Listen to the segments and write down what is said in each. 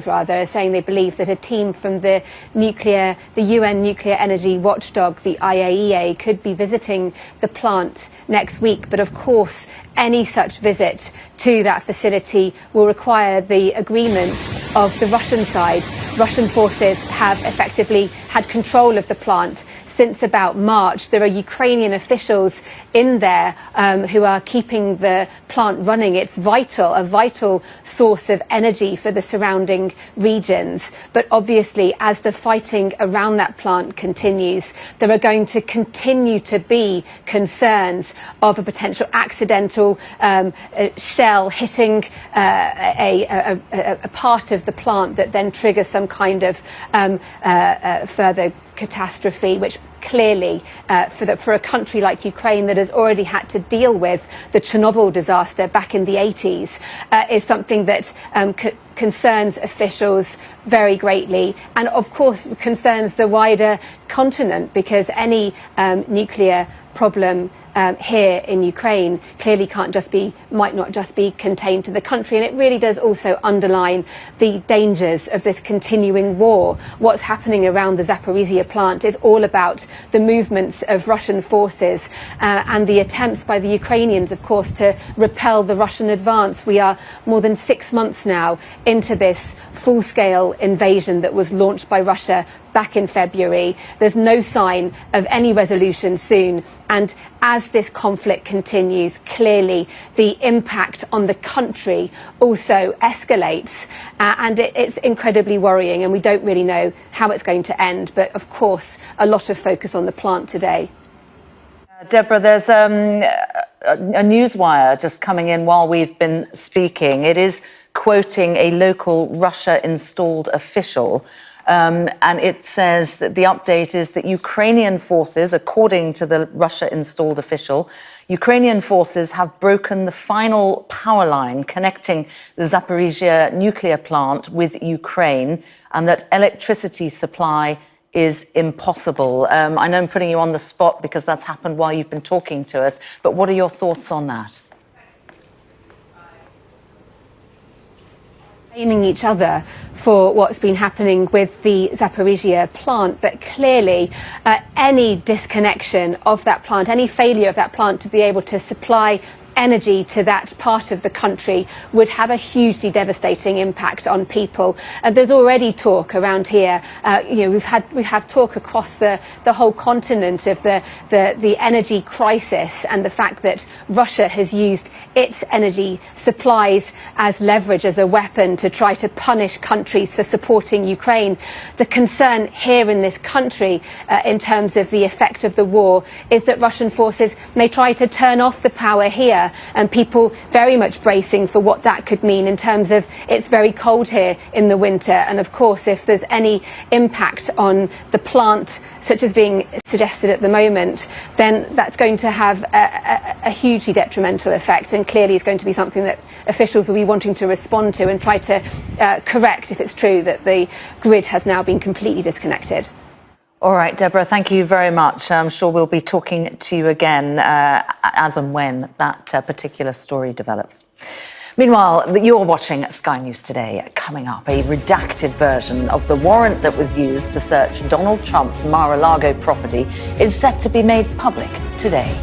rather, are saying they believe that a team from the UN nuclear energy watchdog, the IAEA, could be visiting the plant next week. But of course, any such visit to that facility will require the agreement of the Russian side. Russian forces have effectively had control of the plant since about March. There are Ukrainian officials in there who are keeping the plant running. It's a vital source of energy for the surrounding regions. But obviously, as the fighting around that plant continues, there are going to continue to be concerns of a potential accidental shell hitting a part of the plant that then triggers some kind of further catastrophe, which clearly for a country like Ukraine that has already had to deal with the Chernobyl disaster back in the 80s is something that concerns officials very greatly, and of course concerns the wider continent, because any nuclear problem here in Ukraine clearly might not just be contained to the country. And it really does also underline the dangers of this continuing war. What's happening around the Zaporizhia plant is all about the movements of Russian forces and the attempts by the Ukrainians, of course, to repel the Russian advance. We are more than 6 months now into this full-scale invasion that was launched by Russia back in February. There's no sign of any resolution soon. And as this conflict continues, clearly the impact on the country also escalates. And it's incredibly worrying, and we don't really know how it's going to end. But of course, a lot of focus on the plant today. Deborah, there's a newswire just coming in while we've been speaking. It is quoting a local Russia-installed official. And it says that the update is that Ukrainian forces, according to the Russia-installed official, Ukrainian forces have broken the final power line connecting the Zaporizhia nuclear plant with Ukraine, and that electricity supply is impossible. I know I'm putting you on the spot because that's happened while you've been talking to us, but what are your thoughts on that? Blaming each other for what's been happening with the Zaporizhia plant, but clearly any disconnection of that plant, any failure of that plant to be able to supply energy to that part of the country would have a hugely devastating impact on people. There's already talk around here. We have talk across the whole continent of the energy crisis, and the fact that Russia has used its energy supplies as leverage, as a weapon to try to punish countries for supporting Ukraine. The concern here in this country, in terms of the effect of the war, is that Russian forces may try to turn off the power here. And people very much bracing for what that could mean in terms of it's very cold here in the winter. And of course, if there's any impact on the plant, such as being suggested at the moment, then that's going to have a hugely detrimental effect. And clearly is going to be something that officials will be wanting to respond to and try to correct if it's true that the grid has now been completely disconnected. All right, Deborah, thank you very much. I'm sure we'll be talking to you again as and when that particular story develops. Meanwhile, you're watching Sky News Today. Coming up, a redacted version of the warrant that was used to search Donald Trump's Mar-a-Lago property is set to be made public today.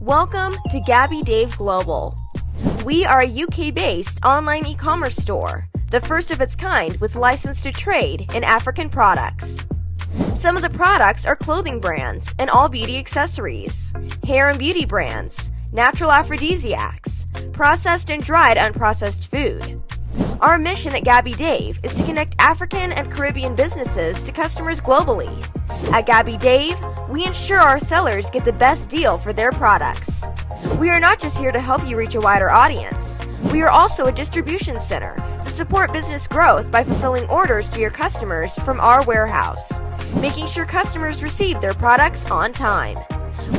Welcome to Gabby Dave Global. We are a UK-based online e-commerce store, the first of its kind with license to trade in African products. Some of the products are clothing brands and all beauty accessories, hair and beauty brands, natural aphrodisiacs, processed and dried unprocessed food, Our mission at Gabby Dave is to connect African and Caribbean businesses to customers globally. At Gabby Dave, we ensure our sellers get the best deal for their products. We are not just here to help you reach a wider audience. We are also a distribution center to support business growth by fulfilling orders to your customers from our warehouse, making sure customers receive their products on time.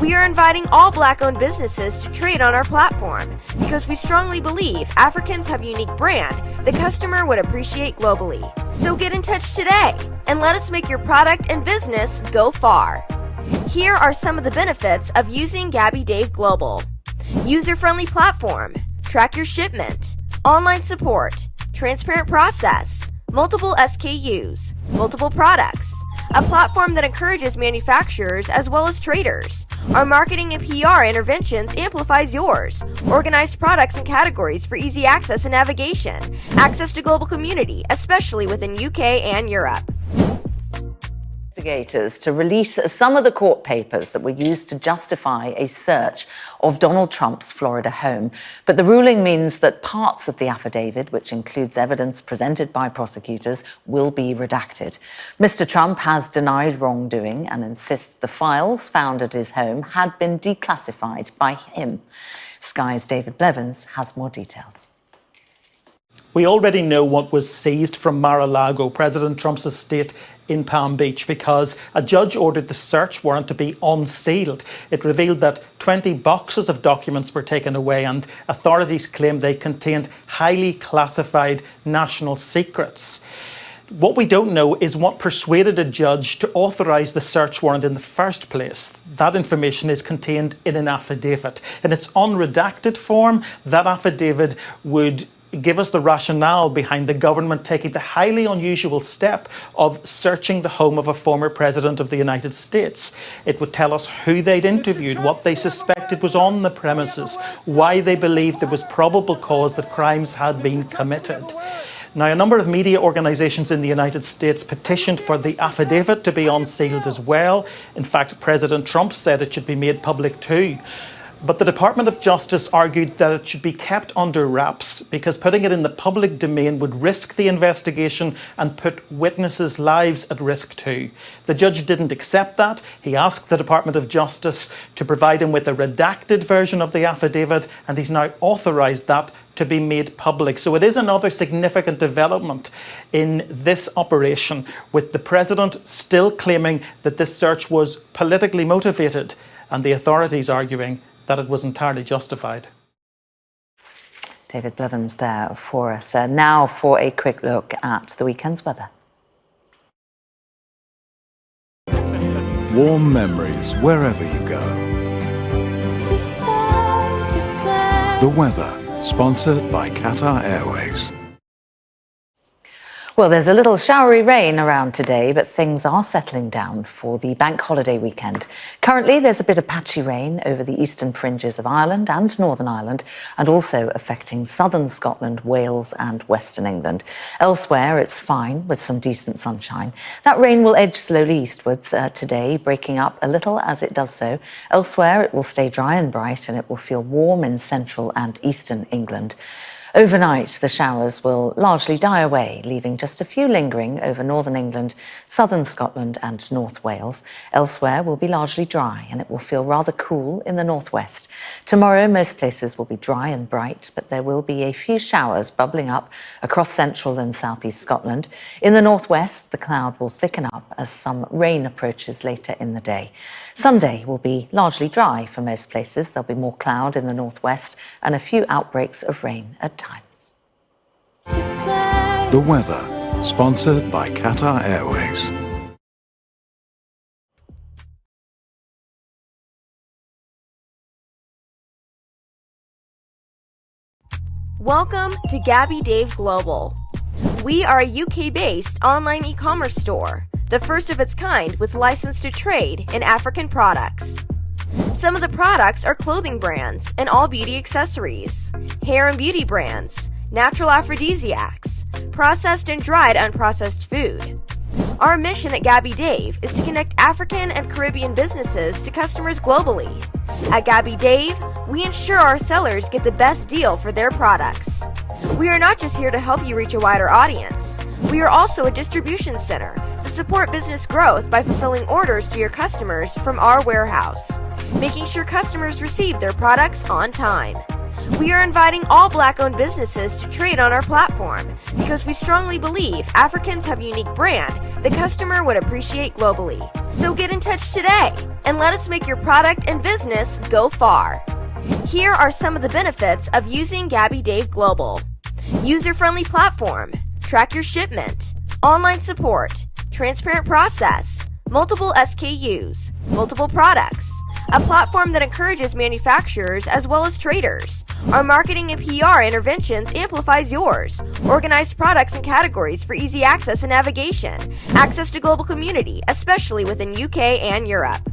We are inviting all Black-owned businesses to trade on our platform because we strongly believe Africans have a unique brand the customer would appreciate globally. So get in touch today and let us make your product and business go far. Here are some of the benefits of using Gabby Dave Global. User-friendly platform, track your shipment, online support, transparent process, multiple SKUs, multiple products, a platform that encourages manufacturers as well as traders. Our marketing and PR interventions amplifies yours. Organized products and categories for easy access and navigation. Access to global community, especially within UK and Europe. Investigators to release some of the court papers that were used to justify a search of Donald Trump's Florida home. But the ruling means that parts of the affidavit, which includes evidence presented by prosecutors, will be redacted. Mr. Trump has denied wrongdoing and insists the files found at his home had been declassified by him. Sky's David Blevins has more details. We already know what was seized from Mar-a-Lago, President Trump's estate in Palm Beach, because a judge ordered the search warrant to be unsealed. It revealed that 20 boxes of documents were taken away, and authorities claimed they contained highly classified national secrets. What we don't know is what persuaded a judge to authorise the search warrant in the first place. That information is contained in an affidavit. In its unredacted form, that affidavit would give us the rationale behind the government taking the highly unusual step of searching the home of a former president of the United States. It would tell us who they'd interviewed, what they suspected was on the premises, why they believed there was probable cause that crimes had been committed. Now, a number of media organisations in the United States petitioned for the affidavit to be unsealed as well. In fact, President Trump said it should be made public too. But the Department of Justice argued that it should be kept under wraps because putting it in the public domain would risk the investigation and put witnesses' lives at risk too. The judge didn't accept that. He asked the Department of Justice to provide him with a redacted version of the affidavit, and he's now authorised that to be made public. So it is another significant development in this operation, with the president still claiming that this search was politically motivated and the authorities arguing that it was entirely justified. David Blevins there for us. Now for a quick look at the weekend's weather. Warm memories wherever you go. To fly. The weather, sponsored by Qatar Airways. Well, there's a little showery rain around today, but things are settling down for the bank holiday weekend. Currently, there's a bit of patchy rain over the eastern fringes of Ireland and Northern Ireland, and also affecting southern Scotland, Wales and western England. Elsewhere, it's fine with some decent sunshine. That rain will edge slowly eastwards today, breaking up a little as it does so. Elsewhere, it will stay dry and bright, and it will feel warm in central and eastern England. Overnight, the showers will largely die away, leaving just a few lingering over northern England, southern Scotland and North Wales. Elsewhere will be largely dry, and it will feel rather cool in the northwest. Tomorrow, most places will be dry and bright, but there will be a few showers bubbling up across central and southeast Scotland. In the northwest, the cloud will thicken up as some rain approaches later in the day. Sunday will be largely dry for most places. There'll be more cloud in the northwest and a few outbreaks of rain at times. The weather, sponsored by Qatar Airways. Welcome to Gabby Dave Global. We are a UK-based online e-commerce store, the first of its kind with license to trade in African products. Some of the products are clothing brands and all beauty accessories, hair and beauty brands, natural aphrodisiacs, processed and dried unprocessed food. Our mission at Gabby Dave is to connect African and Caribbean businesses to customers globally. At Gabby Dave, we ensure our sellers get the best deal for their products. We are not just here to help you reach a wider audience. We are also a distribution center to support business growth by fulfilling orders to your customers from our warehouse, making sure customers receive their products on time. We are inviting all Black-owned businesses to trade on our platform because we strongly believe Africans have a unique brand the customer would appreciate globally. So get in touch today and let us make your product and business go far. Here are some of the benefits of using Gabby Dave Global. User-friendly platform, track your shipment, online support, transparent process, multiple SKUs, multiple products, a platform that encourages manufacturers as well as traders. Our marketing and PR interventions amplifies yours. Organized products and categories for easy access and navigation. Access to global community, especially within UK and Europe.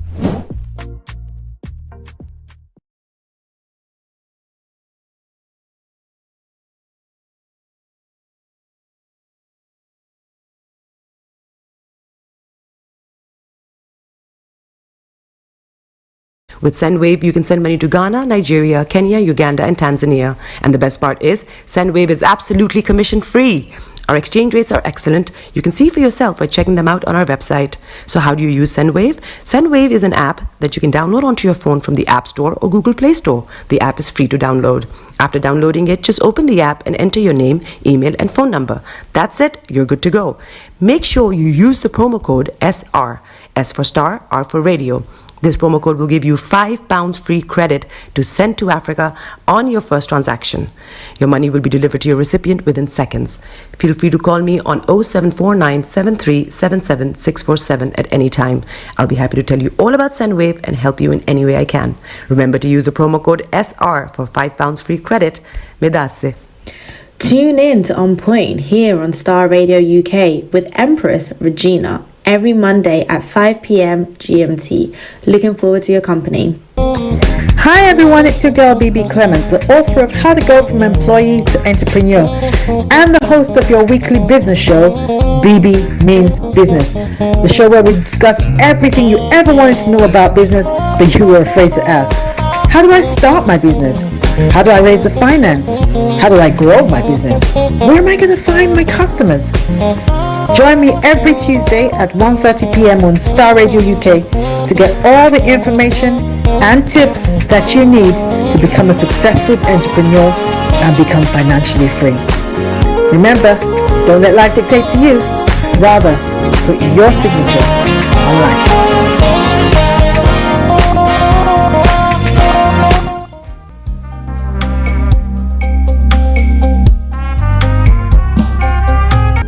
With SendWave, you can send money to Ghana, Nigeria, Kenya, Uganda, and Tanzania. And the best part is, SendWave is absolutely commission-free. Our exchange rates are excellent. You can see for yourself by checking them out on our website. So how do you use SendWave? SendWave is an app that you can download onto your phone from the App Store or Google Play Store. The app is free to download. After downloading it, just open the app and enter your name, email, and phone number. That's it. You're good to go. Make sure you use the promo code SR. S for Starr, R for Radio. This promo code will give you £5 free credit to send to Africa on your first transaction. Your money will be delivered to your recipient within seconds. Feel free to call me on 0749 7377 647 at any time. I'll be happy to tell you all about SendWave and help you in any way I can. Remember to use the promo code SR for £5 free credit. Medasse. Tune in to On Point here on Star Radio UK with Empress Regina every Monday at 5 p.m. GMT. Looking forward to your company. Hi everyone, it's your girl BB Clement, the author of How to Go From Employee to Entrepreneur and the host of your weekly business show, BB Means Business, the show where we discuss everything you ever wanted to know about business but you were afraid to ask. How do I start my business? How do I raise the finance? How do I grow my business? Where am I going to find my customers? Join me every Tuesday at 1:30 p.m. on Star Radio UK to get all the information and tips that you need to become a successful entrepreneur and become financially free. Remember, don't let life dictate to you. Rather, put your signature on life.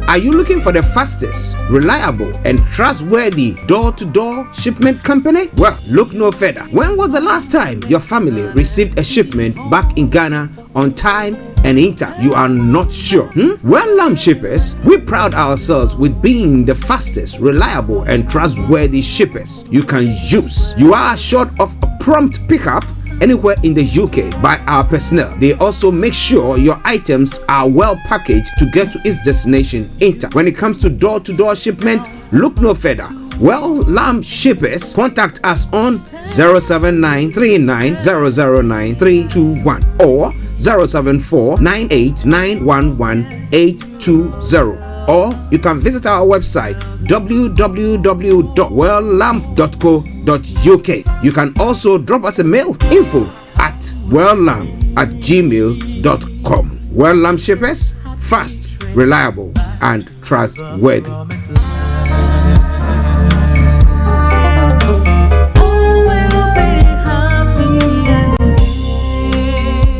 Are you looking for the fastest, reliable, and trustworthy door-to-door shipment company? Well, look no further. When was the last time your family received a shipment back in Ghana on time and in time? You are not sure? Well, Lamb Shippers, we pride ourselves with being the fastest, reliable, and trustworthy shippers you can use. You are assured of a prompt pickup anywhere in the UK by our personnel. They also make sure your items are well packaged to get to its destination in time. When it comes to door-to-door shipment, look no further. Well, Lamb Shippers, contact us on 07939009321 or 07498911820. Or you can visit our website www.welllamp.co.uk. You can also drop us a mail, info@welllamp@gmail.com. Well Lamp Shippers, fast, reliable, and trustworthy.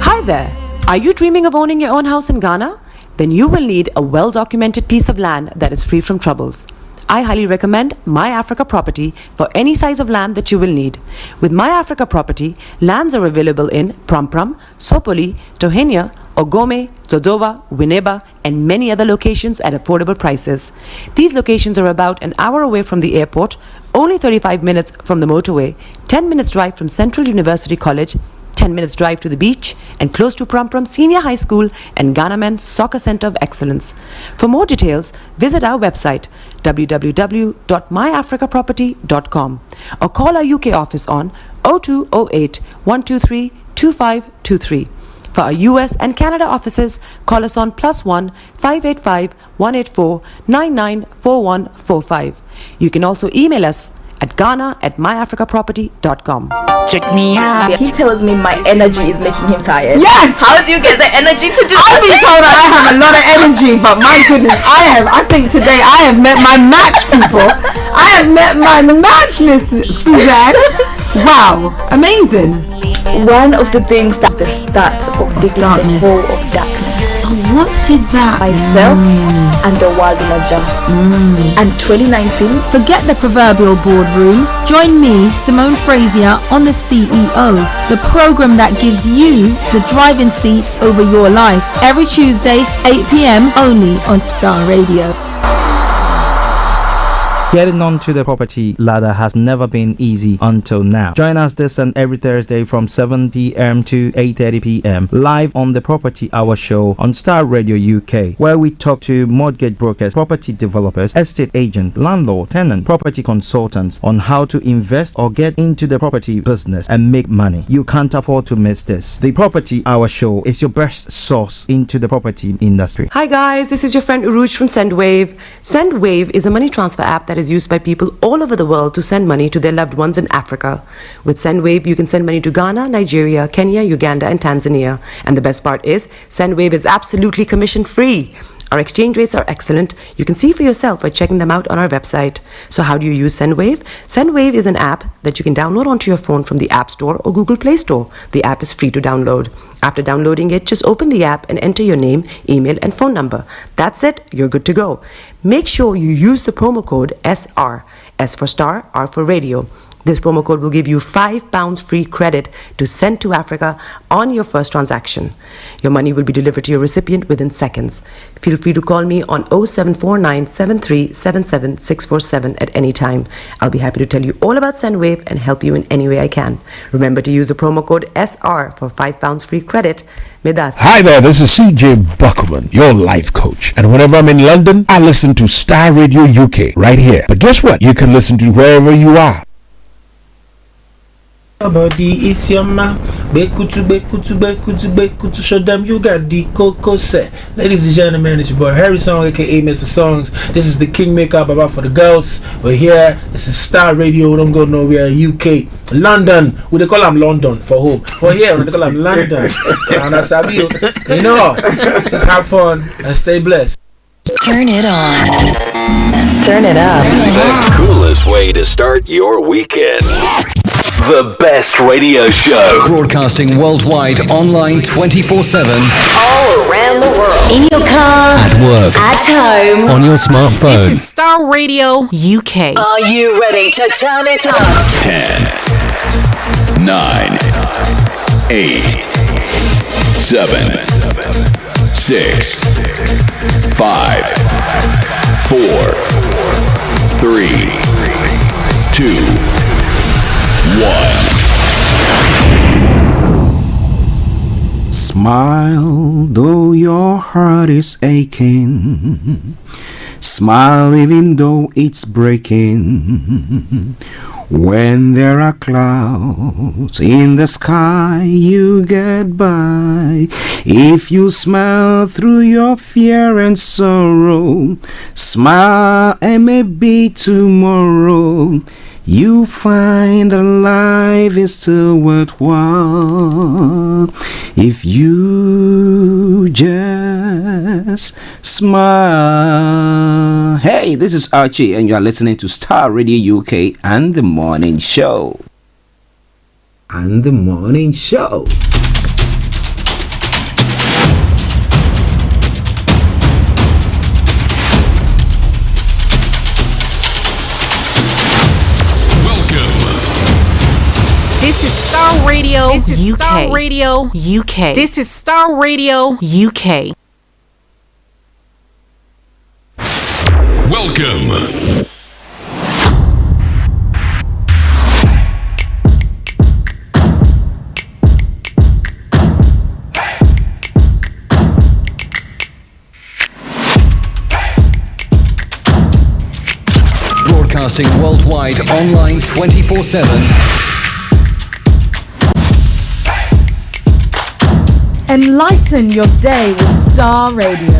Hi there. Are you dreaming of owning your own house in Ghana? Then you will need a well-documented piece of land that is free from troubles. I highly recommend My Africa Property for any size of land that you will need. With My Africa Property, lands are available in Pram, Sopoli, Tohenia, Ogome, Dodova, Winneba, and many other locations at affordable prices. These locations are about an hour away from the airport, only 35 minutes from the motorway, 10 minutes drive from Central University College, 10 minutes drive to the beach, and close to Pram Senior High School and Ghana Men's Soccer Center of Excellence. For more details, visit our website www.myafricaproperty.com or call our UK office on 0208 123 2523. For our US and Canada offices, call us on +1 585 184 994145. You can also email us at ghana@myafricaproperty.com. Check me out. He tells me my energy is making him tired. Yes! How do you get the energy to do I've been told that I have a lot of energy, but my goodness, I think today I have met my match, people. I have met my match, Miss Suzanne. Wow, amazing. One of the things that's the start of the darkness. Of darkness. So what did that Myself and the world will adjust. And 2019. Forget the proverbial boardroom. Join me, Simone Frazier, on The CEO, the program that gives you the driving seat over your life. Every Tuesday, 8 p.m. only on Starr Radio. Getting onto the property ladder has never been easy until now. Join us this and every Thursday from 7 p.m. to 8:30 p.m. live on the Property Hour Show on Starr Radio UK, where we talk to mortgage brokers, property developers, estate agents, landlord, tenant, property consultants on how to invest or get into the property business and make money. You can't afford to miss this. The Property Hour Show is your best source into the property industry. Hi guys, this is your friend Uruj from SendWave. SendWave is a money transfer app that is used by people all over the world to send money to their loved ones in Africa. With SendWave, you can send money to Ghana, Nigeria, Kenya, Uganda, and Tanzania. And the best part is, SendWave is absolutely commission free. Our exchange rates are excellent. You can see for yourself by checking them out on our website. So how do you use SendWave? SendWave is an app that you can download onto your phone from the App Store or Google Play Store. The app is free to download. After downloading it, just open the app and enter your name, email, and phone number. That's it. You're good to go. Make sure you use the promo code SR. S for Star, R for Radio. This promo code will give you £5 free credit to send to Africa on your first transaction. Your money will be delivered to your recipient within seconds. Feel free to call me on 0749 7377 647 at any time. I'll be happy to tell you all about SendWave and help you in any way I can. Remember to use the promo code SR for £5 free credit. Midas. Hi there, this is CJ Buckman, your life coach. And whenever I'm in London, I listen to Starr Radio UK right here. But guess what? You can listen to wherever you are. Body is your man. Bekutu, show them you got the cocoa set. Ladies and gentlemen, it's your boy Harry Song, aka Mr. Songs. This is the Kingmaker Baba for the girls. We're here. This is Starr Radio. Don't go nowhere. UK, London. We they call them London for home. For here, we they call them London. And that's how you know. Just have fun and stay blessed. Turn it on. Turn it up. The coolest way to start your weekend. The best radio show. Broadcasting worldwide, online 24/7. All around the world. In your car. At work. At home. On your smartphone. This is Starr Radio UK. Are you ready to turn it up? 10, 9, 8, 7, 6, 5, 4, 3, 2, 1. Smile, though your heart is aching. Smile, even though it's breaking. When there are clouds in the sky, you get by. If you smile through your fear and sorrow, smile and maybe tomorrow you find that life is still worthwhile if you just smile. Hey, this is Archie and you are listening to Starr Radio UK and The Morning Show. And The Morning Show. This is Starr Radio. This is UK. Starr Radio UK. This is Starr Radio UK. Welcome. Broadcasting worldwide, online 24/7. Enlighten your day with Star Radio.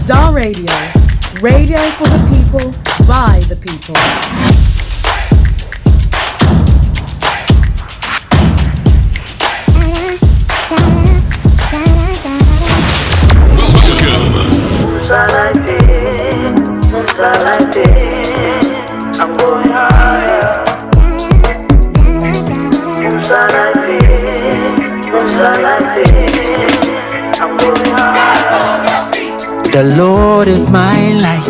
Star Radio. Radio for the people, by the people. I'm going higher. I'm going higher. The Lord is my light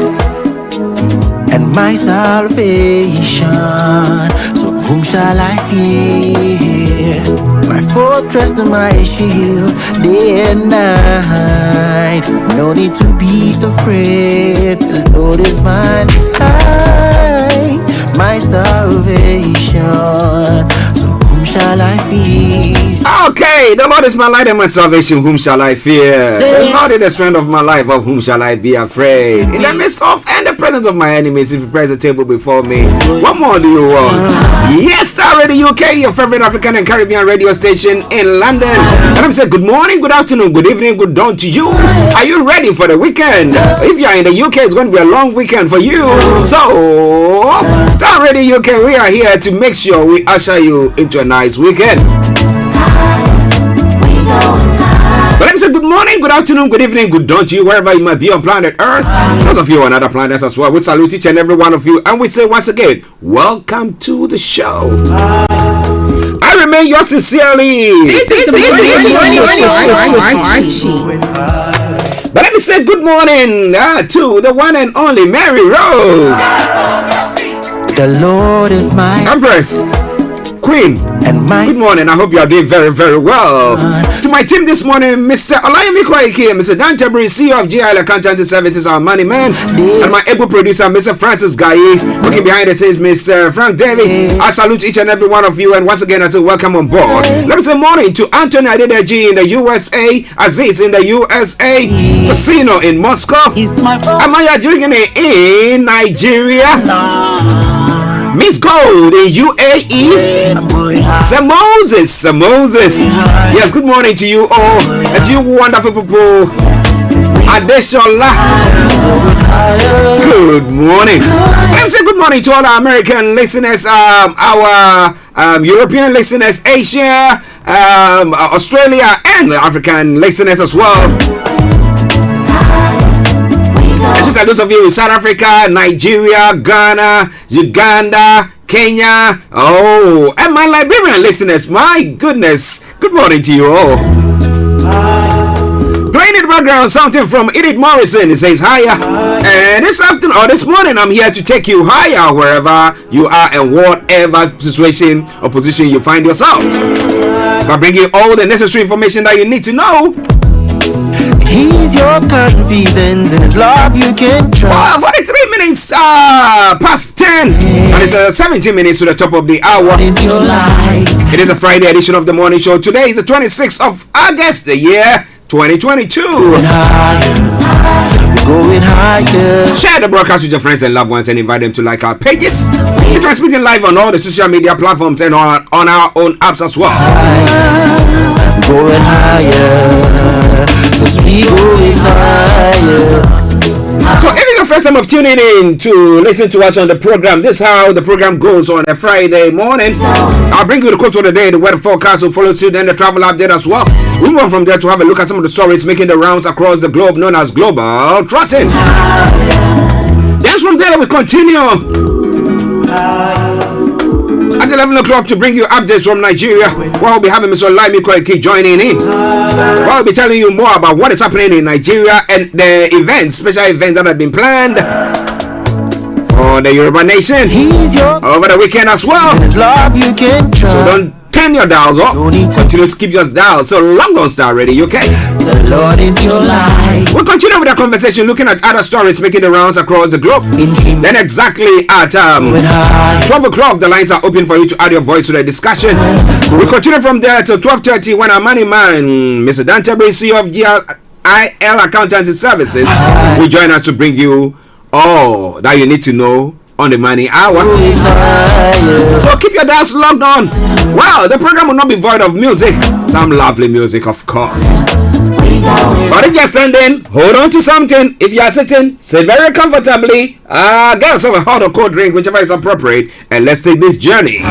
and my salvation. So whom shall I fear? My fortress and my shield, day and night. No need to be afraid. The Lord is my light, my salvation. So whom shall I fear? Okay, the Lord is my light and my salvation. Whom shall I fear? The Lord is the strength of my life. Of whom shall I be afraid? In the midst of and the presence of my enemies, if you prepare the table before me, what more do you want? Yes, Starr Radio UK, your favorite African and Caribbean radio station in London. And I'm saying good morning, good afternoon, good evening, good dawn to you. Are you ready for the weekend? If you're in the UK, it's going to be a long weekend for you. So, Starr Radio UK, we are here to make sure we usher you into a nice weekend. But let me say good morning, good afternoon, good evening, good dawn to you, wherever you might be on planet Earth. Those of you on other planets as well, we salute each and every one of you, and we say once again, welcome to the show. I remain yours sincerely. This is Archie. But let me say good morning to the one and only Mary Rose. The Lord is my Empress, Queen, and my good morning. I hope you are doing very, very well. To my team this morning, Mr. Olayomi, Mr. Tabiri, CEO of GI Accountancy Services, our money man, and my able producer, Mr. Francis Guy, working behind the scenes, Mr. Frank David. I salute each and every one of you, and once again, I say welcome on board. Let me say morning to Anthony Adedeji in the USA, Aziz in the USA, Casino in Moscow, Amaya Jirgene in Nigeria, Miss Gold in UAE, Moses. Yes, good morning to you all, and to you wonderful people. Adeshola, good morning. Let me say good morning to all our American listeners, our European listeners, Asia, Australia, and African listeners as well. Especially those of you in South Africa, Nigeria, Ghana, Uganda, Kenya, and my Liberian listeners, my goodness, good morning to you all. Playing in the background, something from Edith Morrison, it says higher. And this afternoon, or this morning, I'm here to take you higher wherever you are and whatever situation or position you find yourself. By bringing all the necessary information that you need to know. He's your confidence, in his love you can trust. 43 minutes past 10, and it's 17 minutes to the top of the hour. It is a Friday edition of the morning show. Today is the 26th of August, the year 2022. Going higher. Share the broadcast with your friends and loved ones and invite them to like our pages. We're transmitting live on all the social media platforms and on our own apps as well. Going higher, 'cause we going higher. So if it's your first time of tuning in to listen to us on the program, this is how the program goes on a Friday morning. I'll bring you the quote for the day, the weather forecast will follow suit, and the travel update as well. We move on from there to have a look at some of the stories making the rounds across the globe, known as Global Trotting. Then from there we continue at 11 o'clock to bring you updates from Nigeria, where we'll be having Mr. Olayomi joining in. Where we'll be telling you more about what is happening in Nigeria and the events, special events that have been planned for the Yoruba nation over the weekend as well. So don't turn your dials up. Continue to keep your dials so long on Star Radio, okay? The Lord is your light. We'll continue with our conversation, looking at other stories making the rounds across the globe. Then exactly at 12 o'clock, the lines are open for you to add your voice to the discussions. We continue from there till 12:30 when our money man, Mr. Tabiri, CEO of GLIL Accountancy Services, will join us to bring you all that you need to know on the money hour. So keep your dials logged on. Well, the program will not be void of music. Some lovely music, of course. But if you're standing, hold on to something. If you are sitting, sit very comfortably. Get yourself a hot or cold drink, whichever is appropriate, and let's take this journey.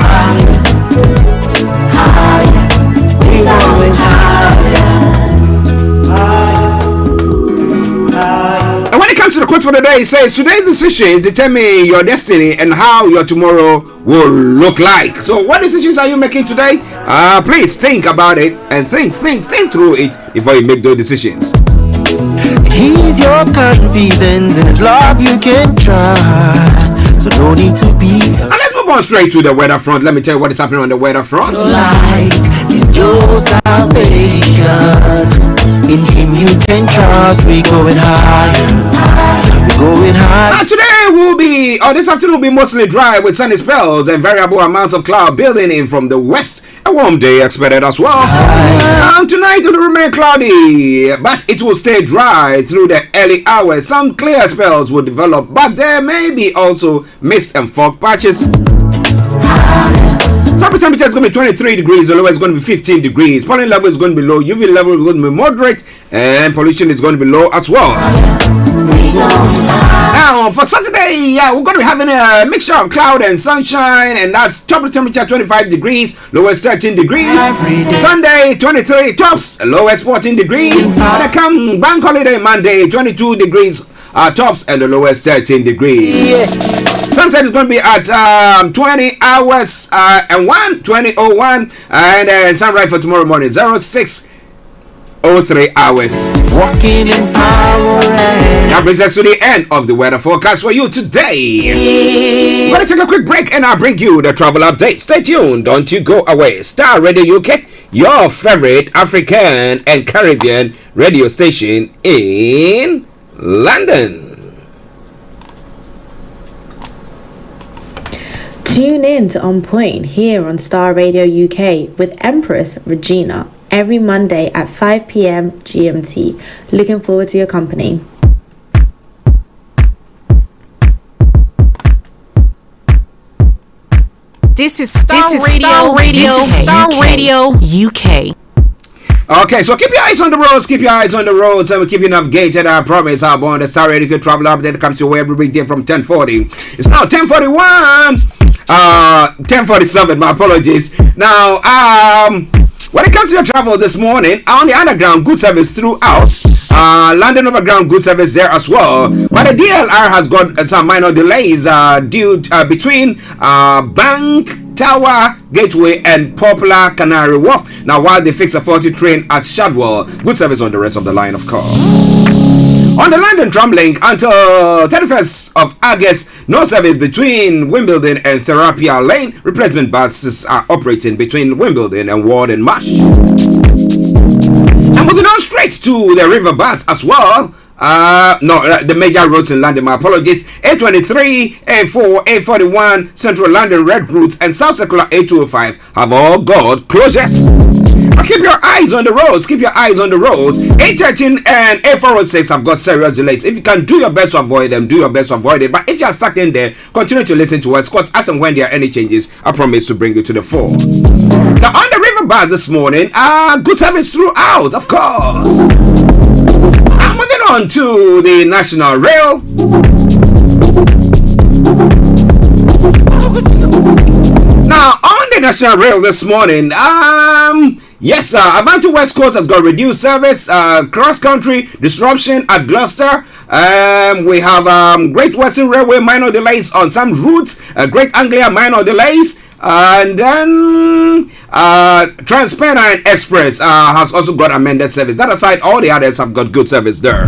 And when it comes to the quote for the day, it says, today's decisions determine your destiny and how your tomorrow will look like. So what decisions are you making today? Please think about it and think through it before you make those decisions. He's your confidence, in his love you can trust. So no need to be. And let's move on straight to the weather front. Let me tell you what is happening on the weather front. Light in your salvation. In him you can trust. We going higher. We going high. Today will be, or this afternoon will be mostly dry with sunny spells and variable amounts of cloud building in from the west. A warm day expected as well. Tonight it will remain cloudy, but it will stay dry through the early hours. Some clear spells will develop, but there may be also mist and fog patches. Top temperature is going to be 23 degrees, the lowest is going to be 15 degrees. Pollen level is going to be low, UV level is going to be moderate, and pollution is going to be low as well. Now, for Saturday, we're going to be having a mixture of cloud and sunshine, and that's top temperature 25 degrees, lowest 13 degrees. Sunday, 23 tops, lowest 14 degrees. And I come bank holiday Monday, 22 degrees tops, and the lowest 13 degrees. Sunset is going to be at 20 hours and 20:01, and then sunrise for tomorrow morning 06:03 hours. Walking in power. That brings us to the end of the weather forecast for you today. We're going to take a quick break and I'll bring you the travel update. Stay tuned, don't you go away. Star Radio UK, your favorite African and Caribbean radio station in London. Tune in to On Point here on Star Radio UK with Empress Regina every Monday at 5 p.m. GMT. Looking forward to your company. This is Starr Radio UK. Okay, so keep your eyes on the roads, and we'll keep you navigated. I promise I'll be on the Star Radio Travel Update comes your way every weekday from 10:40. It's now 10:41. 10:47, my apologies. Now, when it comes to your travel this morning, on the underground good service throughout, London Overground good service there as well. But the DLR has got some minor delays due between Bank Tower, Gateway, and Popular Canary Wharf. Now, while they fix a faulty train at Shadwell, good service on the rest of the line, of course. On the London Tramlink until 31st of August, no service between Wimbledon and Therapia Lane. Replacement buses are operating between Wimbledon and Warden Marsh. And moving on straight to the river bus as well. The major roads in London, my apologies. A23, A4, A41, Central London Red Routes, and South Circular A205 have all got closures. But keep your eyes on the roads. A13 and A406 have got serious delays. If you can do your best to avoid them, do your best to avoid it. But if you are stuck in there, continue to listen to us, because as and when there are any changes, I promise to bring you to the fore. Now, on the river bus this morning, good service throughout, of course. Moving on to the National Rail. Now, on the National Rail this morning, yes, Avanti West Coast has got reduced service, cross-country disruption at Gloucester. We have Great Western Railway minor delays on some routes, Great Anglia minor delays, and then Transpennine Express has also got amended service. That aside, all the others have got good service there.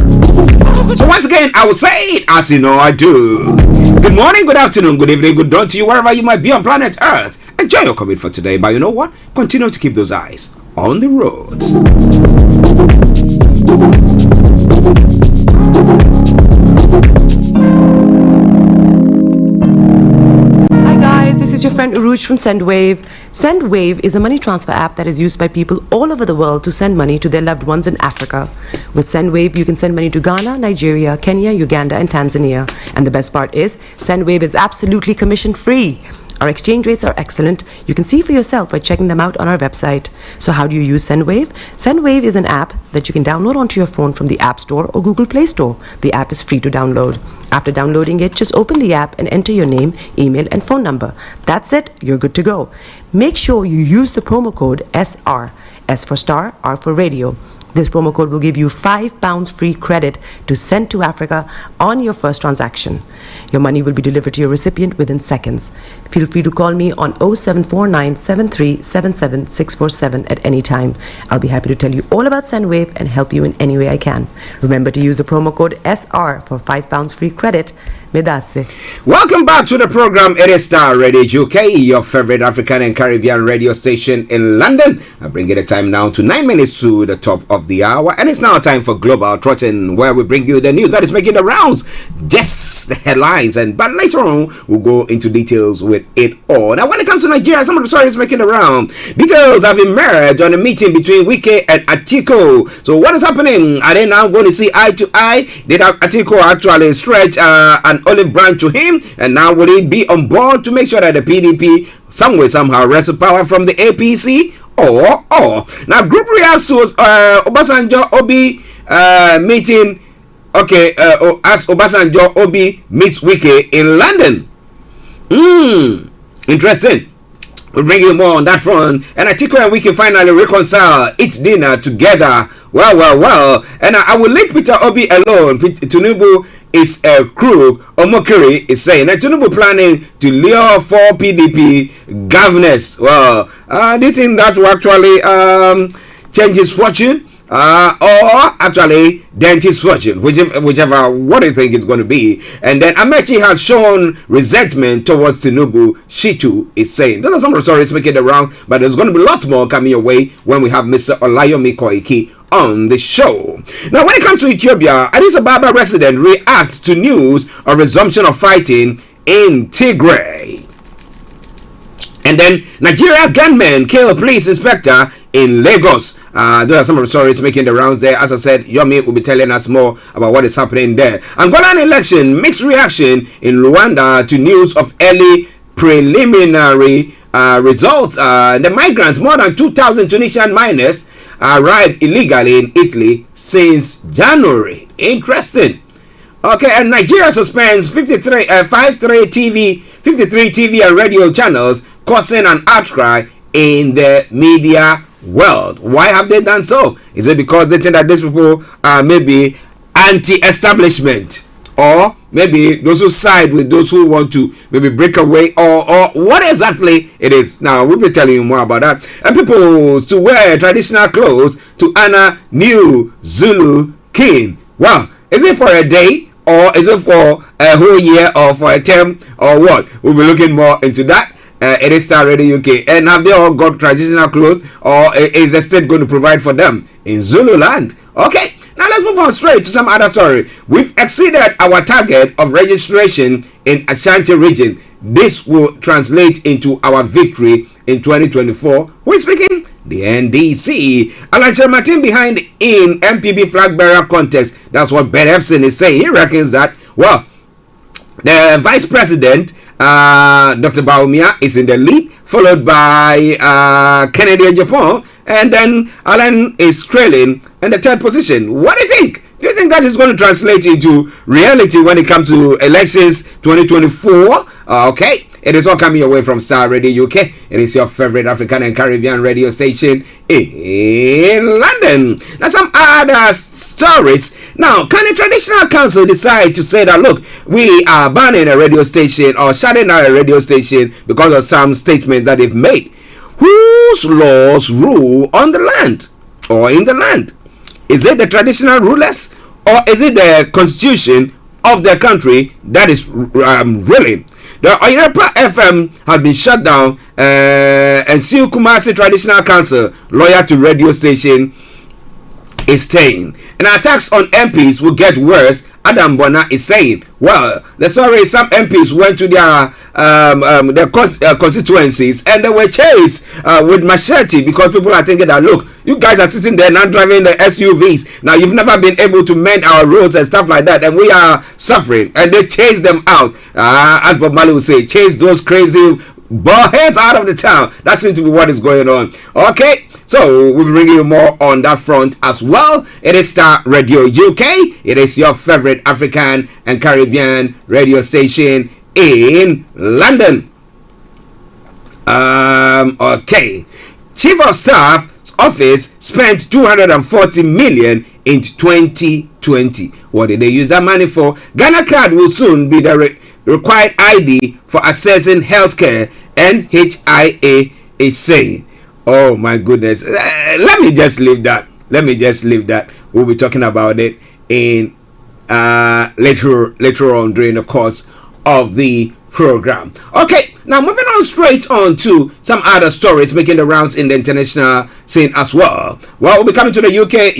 So once again, I will say it as you know I do. Good morning, good afternoon, good evening, good dawn to you wherever you might be on planet Earth. Enjoy enjoy your commute for today. But you know what? Continue to keep those eyes on the roads. This is your friend Uruj from SendWave. SendWave is a money transfer app that is used by people all over the world to send money to their loved ones in Africa. With SendWave, you can send money to Ghana, Nigeria, Kenya, Uganda, and Tanzania. And the best part is, SendWave is absolutely commission-free. Our exchange rates are excellent. You can see for yourself by checking them out on our website. So how do you use SendWave? SendWave is an app that you can download onto your phone from the App Store or Google Play Store. The app is free to download. After downloading it, just open the app and enter your name, email, and phone number. That's it. You're good to go. Make sure you use the promo code SR. S for Star, R for Radio. This promo code will give you £5 free credit to send to Africa on your first transaction. Your money will be delivered to your recipient within seconds. Feel free to call me on 0749 7377 647 at any time. I'll be happy to tell you all about SendWave and help you in any way I can. Remember to use the promo code SR for £5 free credit. Medase. Welcome back to the program. It is Star Radio UK, your favorite African and Caribbean radio station in London. I bring it a time now to 9 minutes to the top of the hour, and it's now time for Global Trotting, where we bring you the news that is making the rounds, just the headlines, but later on we'll go into details with it all. Now, when it comes to Nigeria, some of the stories making the round. Details have emerged on a meeting between Wike and Atiku. So what is happening? Are they now going to see eye to eye? Did Atiku actually stretch an olive branch to him, and now will he be on board to make sure that the PDP some way somehow wrests power from the APC? Or now group reacts to Obasanjo Obi meeting. Okay, as Obasanjo Obi meets Wike in London. Interesting. We'll bring you more on that front. And Atiku and Wike finally reconcile, eat dinner together. Well. And I will leave Peter Obi alone. Tinubu is a crook. Omokiri is saying that Tinubu planning to lure for PDP governors. Well, do you think that will actually change his fortune? Or actually dent his fortune, whichever what do you think it's going to be. And then Amechi has shown resentment towards Tinubu, Shitu is saying. Those are some of the stories making the round, but there's going to be lots more coming your way when we have Mr. Olayomi Koiki on the show. Now, when it comes to Ethiopia, Addis Ababa resident reacts to news of resumption of fighting in Tigray. And then Nigeria gunmen kill police inspector in Lagos. Those are some of the stories making the rounds there. As I said, Yomi will be telling us more about what is happening there. Angolan election, mixed reaction in Rwanda to news of early preliminary results. The migrants, more than 2,000 Tunisian miners, arrived illegally in Italy since January. Interesting. Okay, and Nigeria suspends 53 TV and radio channels, causing an outcry in the media world. Why have they done so? Is it because they think that these people are maybe anti-establishment, or maybe those who side with those who want to maybe break away, or what exactly it is? Now we'll be telling you more about that. And people to wear traditional clothes to honor new Zulu king. Wow, is it for a day, or is it for a whole year, or for a term, or what? We'll be looking more into that. It is Star Radio UK. And have they all got traditional clothes, or is the state going to provide for them in Zulu land? Okay, now let's move on straight to some other story. We've exceeded our target of registration in Ashanti region. This will translate into our victory in 2024. Who is speaking? The NDC. Alan Martin behind in MPP flag bearer contest. That's what Ben Efson is saying. He reckons that, well, the vice president, Dr. Baumia, is in the lead, followed by Kennedy and Japan, and then Alan is trailing in the third position. What do you think? Do you think that is going to translate into reality when it comes to elections 2024? Okay. It is all coming away from Star Radio UK. It is your favorite African and Caribbean radio station in London. Now, some other stories. Now, can a traditional council decide to say that, look, we are banning a radio station or shutting down a radio station because of some statements that they've made? Whose laws rule on the land or in the land? Is it the traditional rulers, or is it the constitution of the country. That is really. The Oyerepa FM has been shut down, and Siu Kumasi Traditional Council, lawyer to radio station, is staying. And attacks on MPs will get worse. Adam Bona is saying, well, the story is some MPs went to their constituencies and they were chased with machete because people are thinking that, look, you guys are sitting there now driving the SUVs. Now you've never been able to mend our roads and stuff like that, and we are suffering. And they chase them out. As Bob Marley would say, chase those crazy ball heads out of the town. That seems to be what is going on. Okay. So we'll bring you more on that front as well. It is Star Radio UK. It is your favorite African and Caribbean radio station in London. Okay. Chief of Staff's office spent 240 million in 2020. What did they use that money for? Ghana card will soon be the required ID for accessing healthcare, NHIA is saying. Oh my goodness. Let me just leave that. We'll be talking about it in later on during the course of the program. Okay, now moving on straight on to some other stories making the rounds in the international scene as well. Well, we'll be coming to the UK,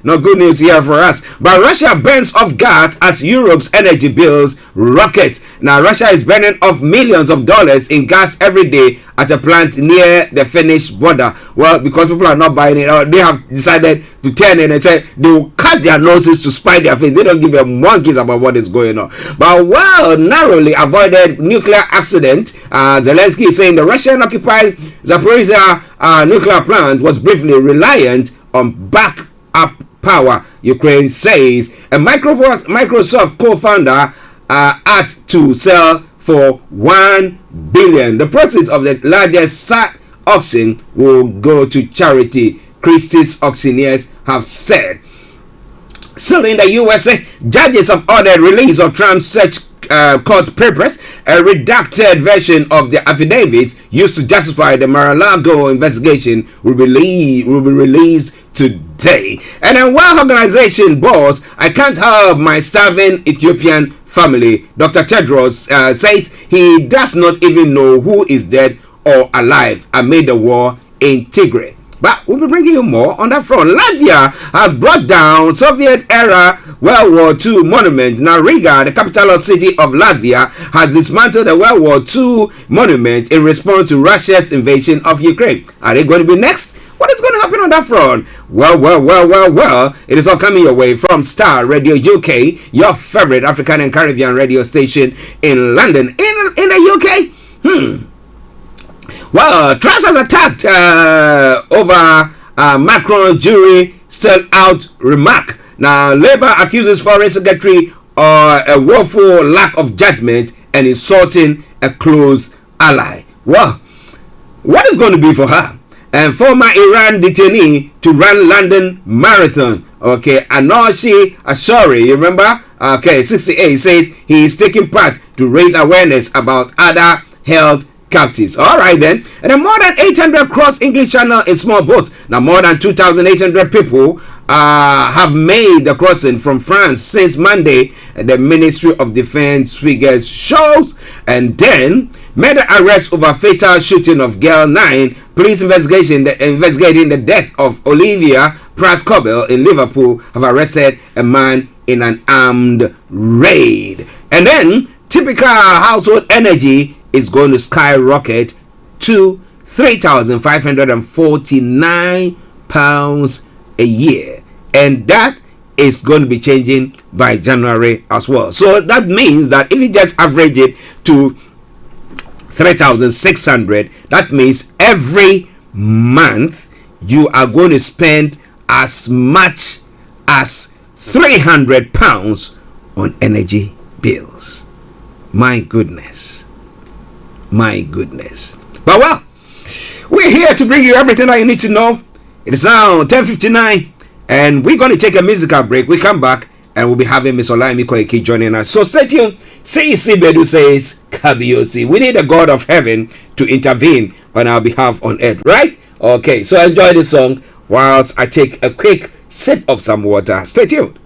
no good news here for us. But Russia burns off gas as Europe's energy bills rocket. Now, Russia is burning off millions of dollars in gas every day at a plant near the Finnish border. Well, because people are not buying it, they have decided to turn in and say they will cut their noses to spite their face. They don't give a monkeys about what is going on. But well, narrowly avoided nuclear accident. Zelensky is saying the Russian-occupied Zaporizhia nuclear plant was briefly reliant on backup power, Ukraine says. A Microsoft co-founder had to sell for $1 billion. The proceeds of the largest SAT auction will go to charity, Christie's auctioneers have said. Still in the USA, judges have ordered release of Trump's search court papers. A redacted version of the affidavits used to justify the Mar-a-Lago investigation will be released today. And a World Organization boss, I can't help my starving Ethiopian family. Dr. Tedros says he does not even know who is dead or alive amid the war in Tigray. But we'll be bringing you more on that front. Latvia has brought down Soviet-era World War II monument. Now, Riga, the capital city of Latvia, has dismantled the World War II monument in response to Russia's invasion of Ukraine. Are they going to be next? What is going to happen on that front? Well, it is all coming your way from Star Radio UK, your favorite African and Caribbean radio station in London. In the UK? Well, Truss has attacked over Macron's jury sellout remark. Now, Labour accuses Foreign Secretary of a woeful lack of judgment and insulting a close ally. Well, what is going to be for her? And former Iran detainee to run London Marathon. Okay, Anoshi Ashori, you remember? Okay, 68 says he is taking part to raise awareness about other health captives. All right then. And then more than 800 cross English Channel in small boats. Now more than 2,800 people have made the crossing from France since Monday. The Ministry of Defense figures shows. And then murder arrest over fatal shooting of girl 9. Police investigating the death of Olivia Pratt-Cobble in Liverpool have arrested a man in an armed raid. And then typical household energy is going to skyrocket to £3,549 a year, and that is going to be changing by January as well. So that means that if you just average it to 3,600, that means every month you are going to spend as much as £300 on energy bills. My goodness. But well, we're here to bring you everything that you need to know. It is now 10:59 and we're going to take a musical break. We come back and we'll be having Miss Olayomi joining us. So stay tuned. CEC Bedu says Kabiosi. We need a God of heaven to intervene on our behalf on earth, right? Okay, so enjoy this song whilst I take a quick sip of some water. Stay tuned.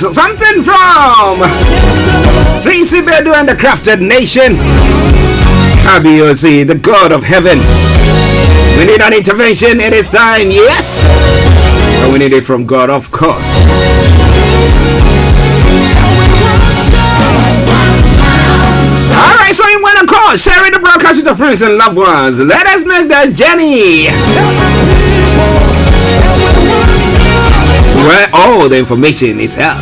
Something from CC Bedu and the Crafted Nation. Kabiosi, the God of Heaven. We need an intervention. It is time, yes. And we need it from God, of course. Alright, so in one accord, sharing the broadcast with your friends and loved ones. Let us make that journey where all the information is held.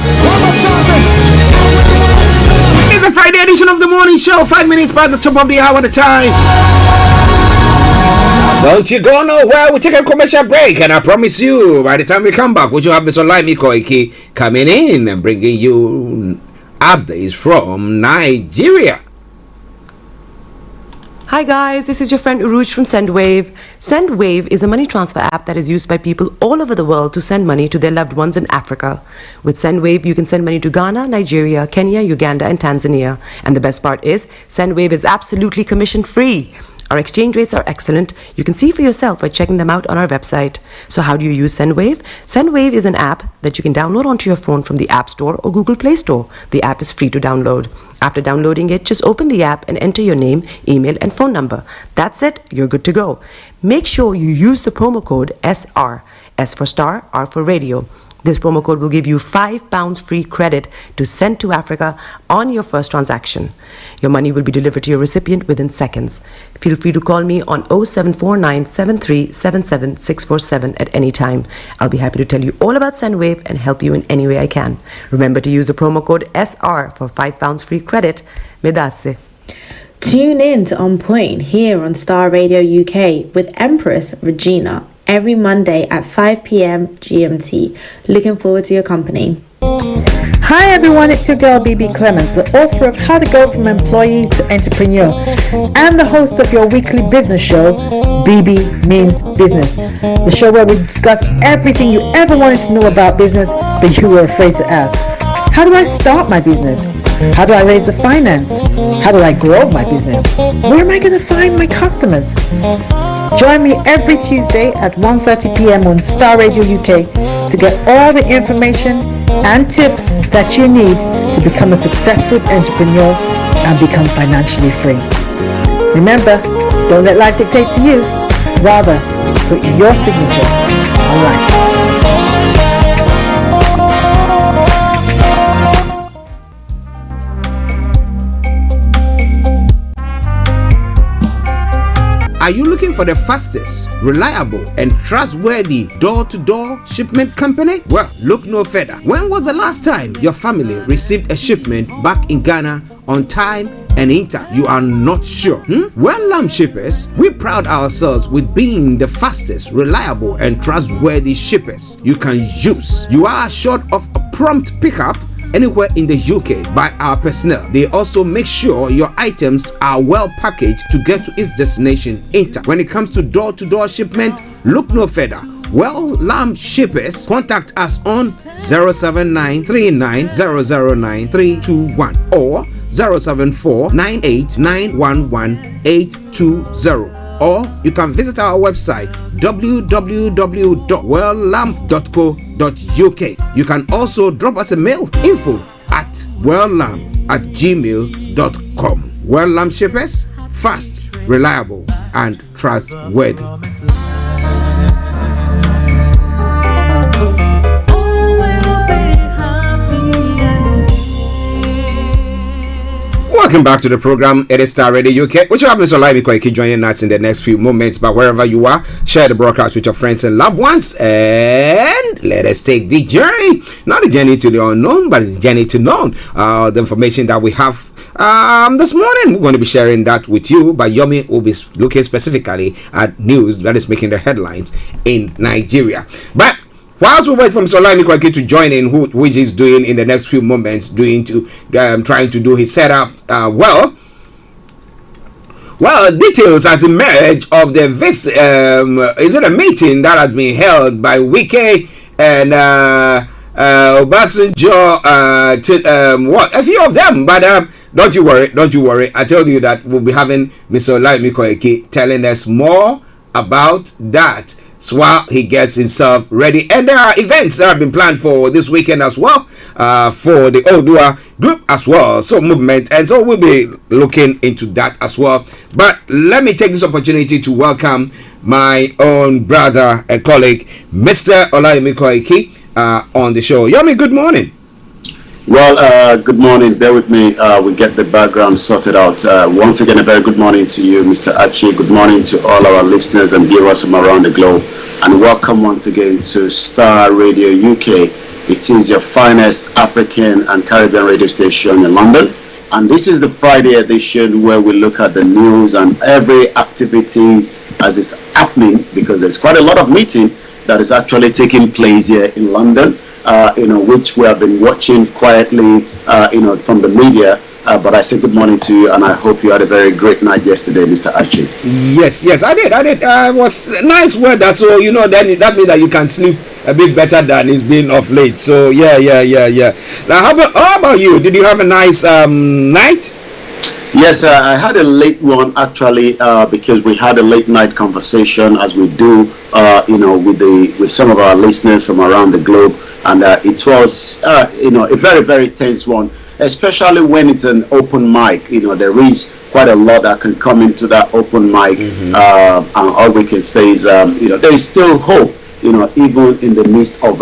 It's a Friday edition of the morning show, 5 minutes past the top of the hour at the time. Don't you go nowhere. We take a commercial break, and I promise you, by the time we come back, we will have Mr. Olayomi Koiki coming in and bringing you updates from Nigeria. Hi guys, this is your friend Uruj from SendWave. SendWave is a money transfer app that is used by people all over the world to send money to their loved ones in Africa. With SendWave, you can send money to Ghana, Nigeria, Kenya, Uganda, and Tanzania. And the best part is, SendWave is absolutely commission free. Our exchange rates are excellent. You can see for yourself by checking them out on our website. So how do you use SendWave? SendWave is an app that you can download onto your phone from the App Store or Google Play Store. The app is free to download. After downloading it, just open the app and enter your name, email, and phone number. That's it. You're good to go. Make sure you use the promo code SR. S for star, R for radio. This promo code will give you £5 free credit to send to Africa on your first transaction. Your money will be delivered to your recipient within seconds. Feel free to call me on 0749 7377 647 at any time. I'll be happy to tell you all about SendWave and help you in any way I can. Remember to use the promo code SR for £5 free credit. Medasse. Tune in to On Point here on Starr Radio UK with Empress Regina every Monday at 5 p.m. GMT. Looking forward to your company. Hi everyone, it's your girl BB Clement, the author of How to Go From Employee to Entrepreneur and the host of your weekly business show, BB Means Business. The show where we discuss everything you ever wanted to know about business but you were afraid to ask. How do I start my business? How do I raise the finance? How do I grow my business? Where am I going to find my customers? Join me every Tuesday at 1:30 p.m. on Starr Radio UK to get all the information and tips that you need to become a successful entrepreneur and become financially free. Remember, don't let life dictate to you. Rather, put your signature on life. Are you looking for the fastest, reliable, and trustworthy door-to-door shipment company? Well, look no further. When was the last time your family received a shipment back in Ghana on time and in time? You are not sure? Well, Lamb Shippers, we pride ourselves with being the fastest, reliable, and trustworthy shippers you can use. You are assured of a prompt pickup anywhere in the UK by our personnel. They also make sure your items are well packaged to get to its destination in time. When it comes to door-to-door shipment, look no further. Well, Lamb Shippers, contact us on 07939009321 or 07498911820. Or you can visit our website www.welllamp.co.uk. You can also drop us a mail, info@welllamp@gmail.com. Well Lamp Shippers, fast, reliable, and trustworthy. Welcome back to the program. It is Starr Radio UK, which will have Mr. Olayomi Koiki joining us in the next few moments. But wherever you are, share the broadcast with your friends and loved ones, and let us take the journey. Not the journey to the unknown, but the journey to known. The information that we have this morning, we're going to be sharing that with you. But Yomi will be looking specifically at news that is making the headlines in Nigeria. But whilst we wait for Mr. Olayomi Koiki to join in, which he's doing in the next few moments, trying to do his setup, details has emerged of the is it a meeting that has been held by Wike and Obasanjo, a few of them, but don't you worry. I told you that we'll be having Mr. Olayomi Koiki telling us more about that. while he gets himself ready. And there are events that have been planned for this weekend as well, for the Odua group as well, so movement, and so we'll be looking into that as well. But let me take this opportunity to welcome my own brother and colleague, Mr. Olayomi on the show. Yomi, good morning. Well, good morning. Bear with me. We get the background sorted out. Once again, a very good morning to you, Mr. Archie. Good morning to all our listeners and viewers from around the globe. And welcome once again to Starr Radio UK. It is your finest African and Caribbean radio station in London. And this is the Friday edition where we look at the news and every activities as it's happening, because there's quite a lot of meeting that is actually taking place here in London. Which we have been watching quietly, from the media. But I say good morning to you, and I hope you had a very great night yesterday, Mr. Archie. Yes, I did. It was nice weather, so then that means that you can sleep a bit better than it's been of late. So yeah. Now, how about you? Did you have a nice night? Yes, I had a late one actually, because we had a late night conversation, as we do, with some of our listeners from around the globe. And it was, a very, very tense one, especially when it's an open mic. There is quite a lot that can come into that open mic. And all we can say is, there is still hope, even in the midst of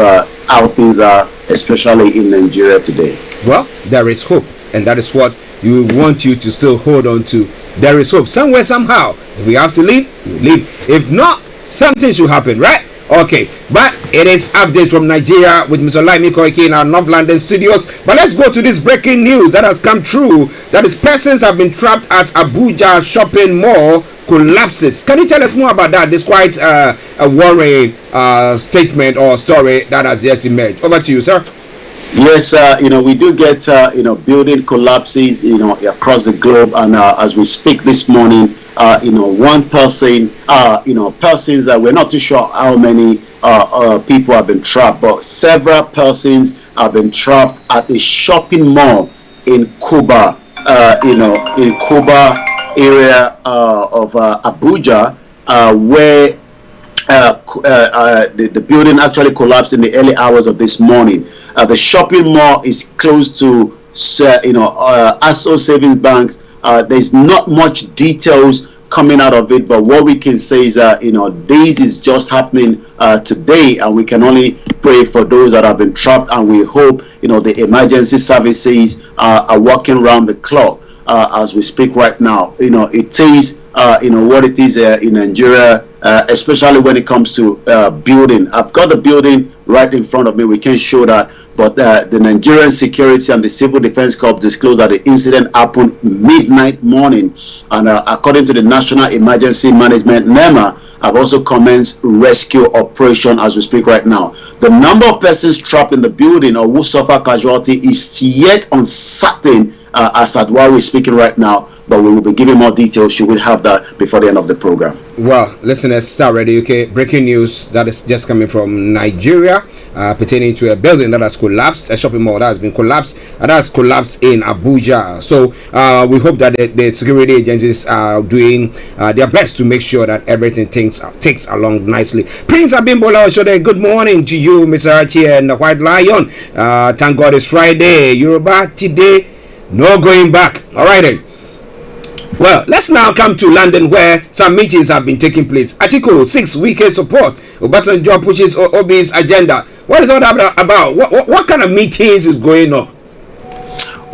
how things are, especially in Nigeria today. Well, there is hope, and that is what we want you to still hold on to. There is hope. Somewhere, somehow. If we have to leave, you leave. If not, something should happen, right? Okay, but it is update from Nigeria with Mr. Olayomi Koiki in our North London studios. But let's go to this breaking news that has come true, that is persons have been trapped as Abuja shopping mall collapses. Can you tell us more about that? This quite a worrying statement or story that has just emerged. Over to you, sir. Yes, we do get building collapses across the globe, and as we speak this morning, one person, persons that we're not too sure how many people have been trapped, but several persons have been trapped at a shopping mall in Kuba, in Kuba area of Abuja, where the building actually collapsed in the early hours of this morning. The shopping mall is close to, Aso Savings Banks. There's not much details coming out of it, but what we can say is that this is just happening today, and we can only pray for those that have been trapped, and we hope the emergency services are working around the clock as we speak right now. It is what it is in Nigeria, especially when it comes to building. I've got the building right in front of me. We can show that. But the Nigerian Security and the Civil Defense Corps disclosed that the incident happened midnight morning. And according to the National Emergency Management, NEMA, have also commenced rescue operation as we speak right now. The number of persons trapped in the building or who suffer casualty is yet uncertain as at while we're speaking right now. But we will be giving more details should we have that before the end of the program. Well, listeners, Starr Radio UK, breaking news that is just coming from Nigeria, pertaining to a building that has collapsed, a shopping mall that has been collapsed, and that has collapsed in Abuja. So we hope that the security agencies are doing their best to make sure that everything takes along nicely. Prince Abimbola Oshode, good morning to you, Mr. Archie and the White Lion. Thank God it's Friday. Yoruba today, no going back. All right then. Well, let's now come to London, where some meetings have been taking place. Article 6 weekend support. Obasanjo pushes Obi's agenda. What is all that about? What kind of meetings is going on?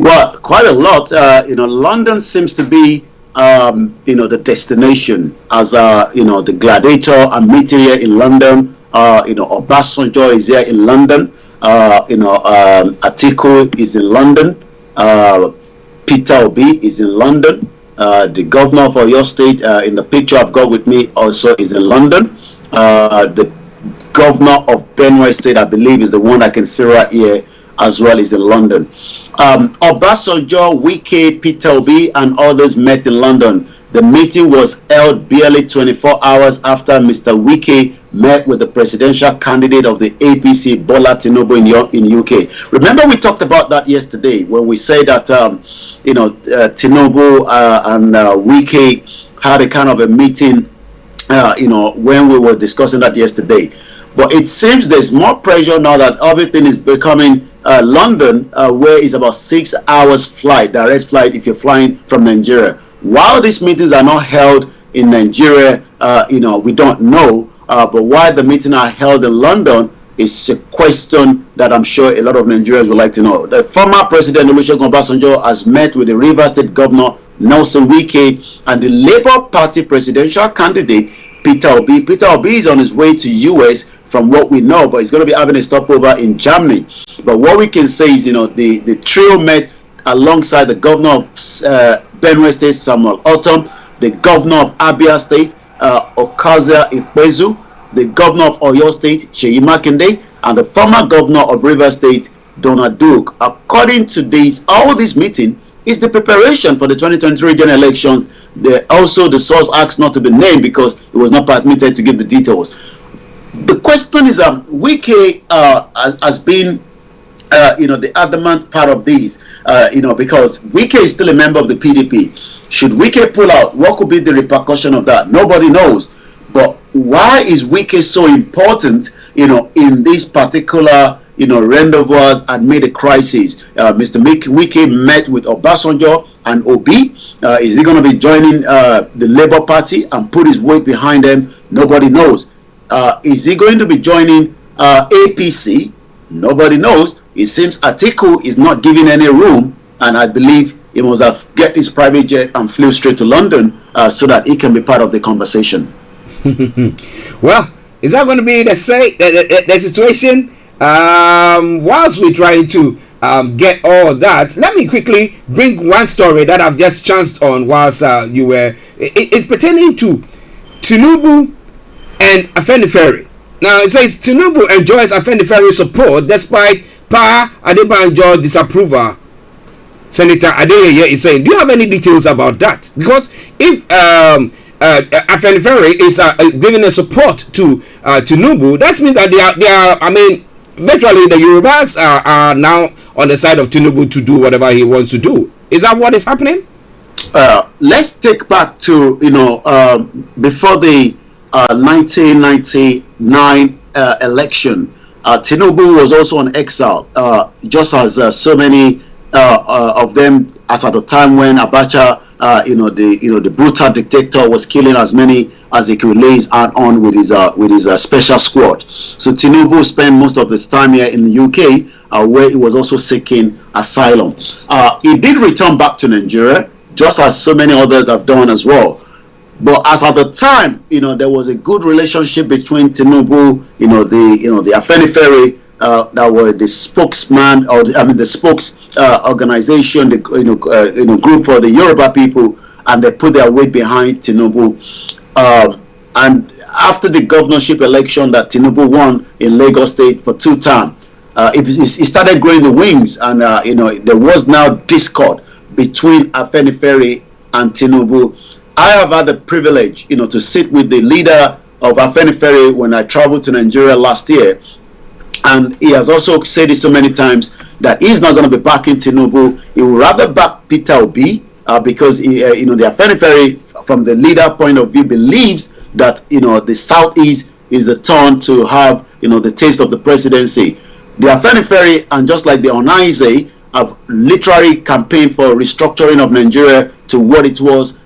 Well, quite a lot. London seems to be, the destination as the gladiator and meeting here in London. Obasanjo is here in London. Atiku is in London. Peter Obi is in London. The governor of your state, in the picture I've got with me, also is in London. The governor of Benue State, I believe, is the one I can see right here as well, is in London. Obasanjo, Wike, Peter Obi, and others met in London. The meeting was held barely 24 hours after Mr. Wike met with the presidential candidate of the APC, Bola Tinubu, in UK. Remember, we talked about that yesterday when we said that Tinubu and Wike had a kind of a meeting when we were discussing that yesterday. But it seems there's more pressure now that everything is becoming London, where it's about 6 hours flight, direct flight, if you're flying from Nigeria. While these meetings are not held in Nigeria, we don't know. But why the meetings are held in London is a question that I'm sure a lot of Nigerians would like to know. The former President Olusegun Obasanjo has met with the Rivers State Governor Nelson Wike and the Labour Party presidential candidate Peter Obi. Peter Obi is on his way to US from what we know, but he's going to be having a stopover in Germany. But what we can say is, the trio met alongside the governor of Benue State, Samuel Otom, the governor of Abia State, Okaza Ikpezu, the governor of Oyo State, Seyi Makinde, and the former governor of Rivers State, Donald Duke. According to all these meetings is the preparation for the 2023 general elections. Also, the source asked not to be named because it was not permitted to give the details. The question is, Wike has been, the adamant part of these, because Wike is still a member of the PDP. Should Wike pull out, what could be the repercussion of that? Nobody knows. But why is Wike so important, in this particular, rendezvous amid a crisis? Mr. Wike met with Obasanjo and Obi. Is he going to be joining the Labour Party and put his weight behind them? Nobody knows. Is he going to be joining APC? Nobody knows. It seems Atiku is not giving any room, and I believe he must have get his private jet and flew straight to London so that he can be part of the conversation. Well, is that going to be the situation? Whilst we're trying to get all that, let me quickly bring one story that I've just chanced on whilst you were. It's pertaining to Tinubu and Afenifere. Now it says Tinubu enjoys Afenifere's support despite Pa Adebanjo's disapproval. Senator Adeyeye is saying, do you have any details about that? Because if Afenifere is giving a support to Tinubu, that means that they are. I mean, virtually the Yorubas are now on the side of Tinubu to do whatever he wants to do. Is that what is happening? Let's take back to before the 1999 election. Tinubu was also on exile, just as so many of them, as at the time when Abacha, the brutal dictator, was killing as many as he could lay his hand on with his special squad. So Tinubu spent most of his time here in the UK, where he was also seeking asylum. He did return back to Nigeria, just as so many others have done as well. But as at the time, there was a good relationship between Tinubu, the Afenifere, that were the spokesman, or the spokes organization, the group for the Yoruba people, and they put their weight behind Tinubu. And after the governorship election that Tinubu won in Lagos State for 2 terms, it started growing the wings, and there was now discord between Afenifere and Tinubu. I have had the privilege, to sit with the leader of Afenifere when I traveled to Nigeria last year, and he has also said it so many times that he's not going to be backing Tinubu. He would rather back Peter Obi because the Afenifere, from the leader point of view, believes that the Southeast is the turn to have the taste of the presidency. The Afenifere, and just like the Onaize, have literally campaigned for restructuring of Nigeria to what it was,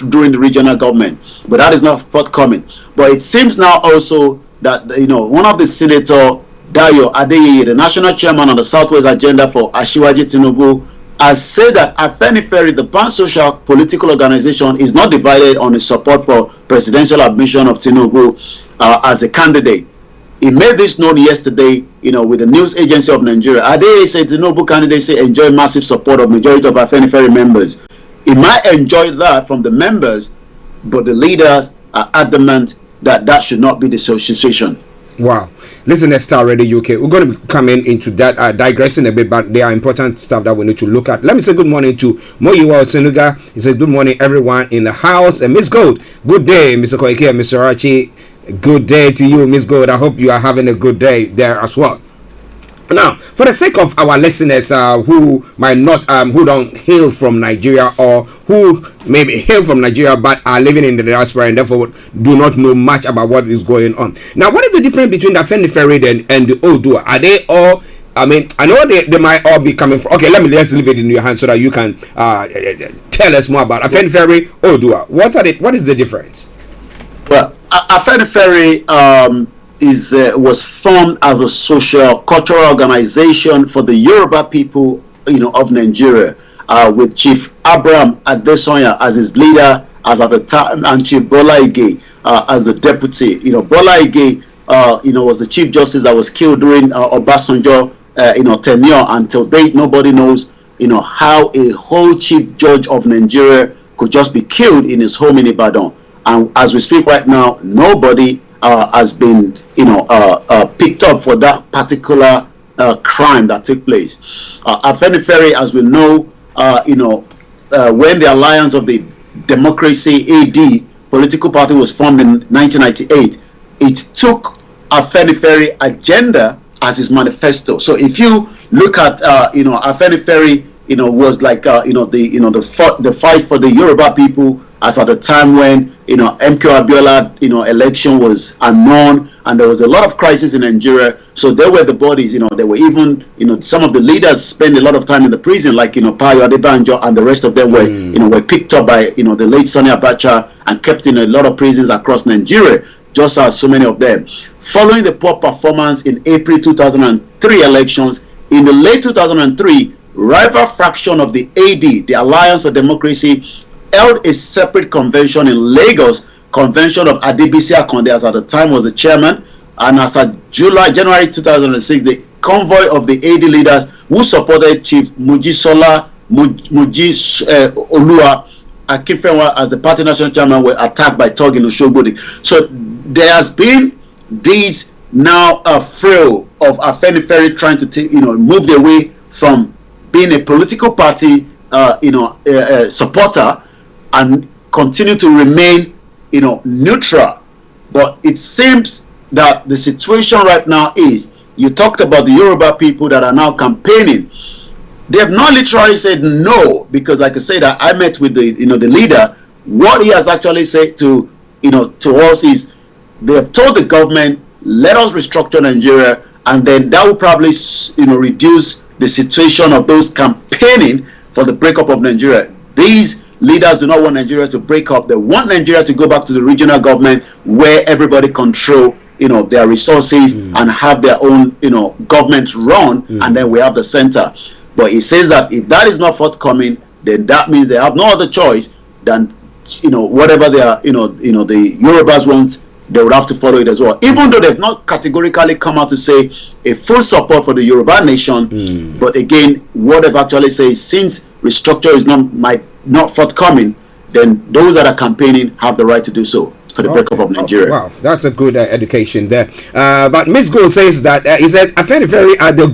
during the regional government. But that is not forthcoming. But it seems now also that, one of the senator, Dayo Adeyeye, the national chairman on the Southwest Agenda for Asiwaju Tinubu, has said that Afenifere, the pan-social political organization, is not divided on its support for presidential admission of Tinubu as a candidate. He made this known yesterday, with the news agency of Nigeria. Adeyeye said the Tinubu candidacy enjoy massive support of majority of Afenifere members. He might enjoy that from the members, but the leaders are adamant that that should not be the situation. Wow. Listen to Starr Radio UK. We're going to be coming into that, digressing a bit, but there are important stuff that we need to look at. Let me say good morning to Moyiwa Osenuga. He said good morning everyone in the house. And Miss Gold, good day, Mr. Koike and Mr. Archie. Good day to you, Miss Gold. I hope you are having a good day there as well. Now, for the sake of our listeners who might not, who don't hail from Nigeria, or who maybe hail from Nigeria but are living in the diaspora and therefore do not know much about what is going on. Now, what is the difference between the Afenifere and the Odua? Are they all? I mean, I know they might all be coming from. Okay, let's leave it in your hands so that you can tell us more about Afenifere, Odua. What is the difference? Well, Afenifere was formed as a social cultural organization for the Yoruba people, of Nigeria, with Chief Abraham Adesanya as his leader, as at the time, and Chief Bola Ige as the deputy. Bola Ige, was the Chief Justice that was killed during Obasanjo, tenure. Until date, nobody knows, how a whole Chief Judge of Nigeria could just be killed in his home in Ibadan. And as we speak right now, nobody has been, picked up for that particular crime that took place. Afenifere, as we know, when the Alliance of the Democracy AD political party was formed in 1998, it took Afenifere agenda as its manifesto. So if you look at, Afenifere, was like, the fight for the Yoruba people, as at the time when MK Abiola election was unknown and there was a lot of crisis in Nigeria. So there were the bodies, there were even some of the leaders spent a lot of time in the prison, like Payo Adebanjo, and the rest of them were were picked up by the late Sani Abacha and kept in a lot of prisons across Nigeria, just as so many of them. Following the poor performance in April 2003 elections, in the late 2003, rival faction of the AD, the Alliance for Democracy, held a separate convention in Lagos, convention of Adebisi Akonde, as at the time was the chairman, and as of January 2006, the convoy of the AD leaders who supported Chief Olua Akinfenwa as the party national chairman were attacked by Tug in Oshogbo. So there has been these now frail of Afenifere trying to move their way from being a political party supporter and continue to remain, neutral. But it seems that the situation right now is, you talked about the Yoruba people that are now campaigning. They have not literally said no, because like I said, I met with the leader. What he has actually said to us is, they have told the government, let us restructure Nigeria, and then that will probably reduce the situation of those campaigning for the breakup of Nigeria. These leaders do not want Nigeria to break up. They want Nigeria to go back to the regional government where everybody control their resources and have their own government run, and then we have the center. But he says that if that is not forthcoming, then that means they have no other choice than whatever they are the Yorubas want, they would have to follow it as well. Even though they've not categorically come out to say a full support for the Yoruba nation, but again, what they've actually said is, since restructure might not forthcoming, then those that are campaigning have the right to do so for the breakup of Nigeria. Wow, that's a good education there. But Ms. Gold says that he says Afenifere are the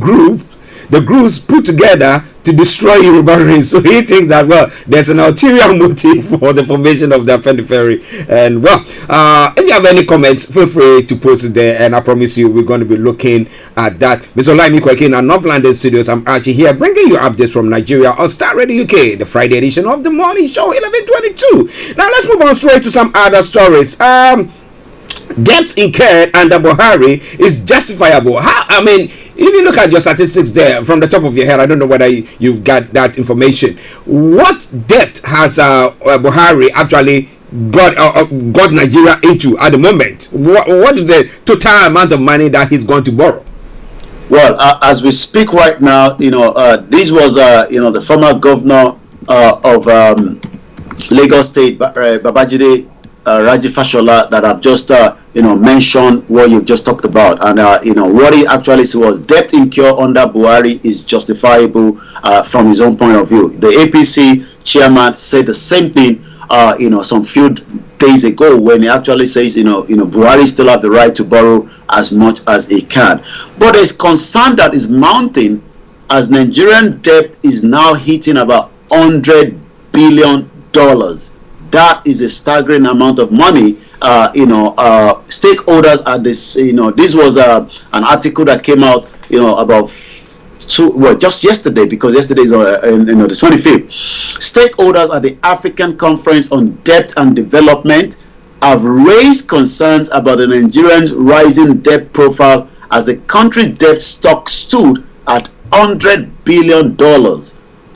groups put together to destroy Yoruba race. So he thinks that, well, there's an ulterior motive for the formation of the Afenifere. And well, if you have any comments, feel free to post it there, and I promise you we're going to be looking at that. Mr. Olayomi Kweke in North London studios. I'm Archie here, bringing you updates from Nigeria on Starr Radio UK, the Friday edition of the morning show, 11:22. Now let's move on straight to some other stories. Debt incurred under Buhari is justifiable. If you look at your statistics there from the top of your head, I don't know whether you've got that information. What debt has Buhari actually got Nigeria into at the moment? What is the total amount of money that he's going to borrow? Well, as we speak right now, this was the former governor of Lagos State, Babajide Raji Fashola, that I've just mentioned what you've just talked about, and what he actually said was debt incurred under Buhari is justifiable from his own point of view. The APC chairman said the same thing some few days ago, when he actually says Buhari still have the right to borrow as much as he can. But there's concern that is mounting as Nigerian debt is now hitting about $100 billion. That is a staggering amount of money. Stakeholders at this, this was an article that came out about just yesterday, because yesterday is the 25th. Stakeholders at the African Conference on Debt and Development have raised concerns about the Nigerian's rising debt profile as the country's debt stock stood at $100 billion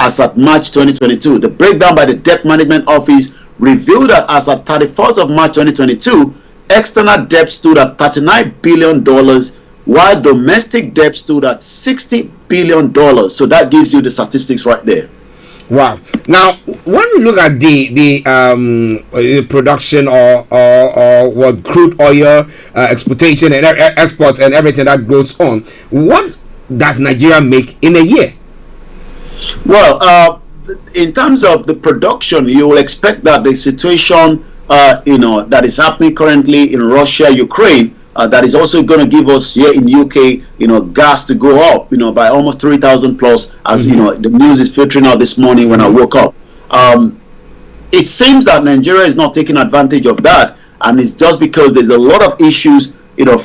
as at March 2022. The breakdown by the Debt Management Office revealed that as at 31st of March 2022, external debt stood at $39 billion, while domestic debt stood at $60 billion. So that gives you the statistics right there. Wow. Now, when we look at the production or what crude oil exportation and exports and everything that goes on, what does Nigeria make in a year? Well, in terms of the production, you will expect that the situation that is happening currently in Russia, Ukraine, that is also going to give us here in UK, gas to go up, by almost 3,000 plus, as the news is filtering out this morning when I woke up. It seems that Nigeria is not taking advantage of that, and it's just because there's a lot of issues,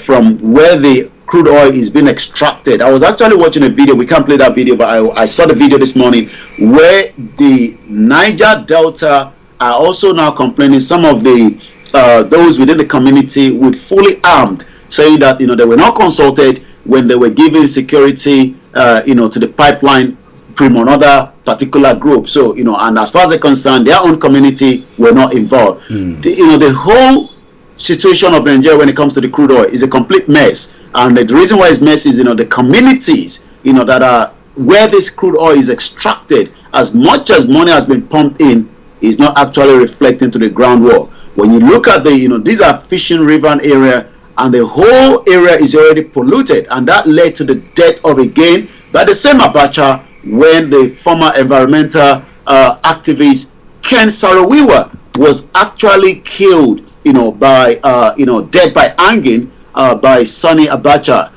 from where the crude oil is being extracted. I was actually watching a video. We can't play that video, but I saw the video this morning where the Niger Delta are also now complaining. Some of the those within the community with fully armed, saying that they were not consulted when they were giving security to the pipeline from another particular group. So and as far as they're concerned, their own community were not involved. The whole situation of Nigeria when it comes to the crude oil is a complete mess, and the reason why it's mess is the communities that are where this crude oil is extracted, as much as money has been pumped in, is not actually reflecting to the groundwork. When you look at the, these are fishing river area, and the whole area is already polluted, and that led to the death of, again, by the same Abacha, when the former environmental activist Ken Saro-Wiwa was actually killed, by, dead by hanging by Sani Abacha.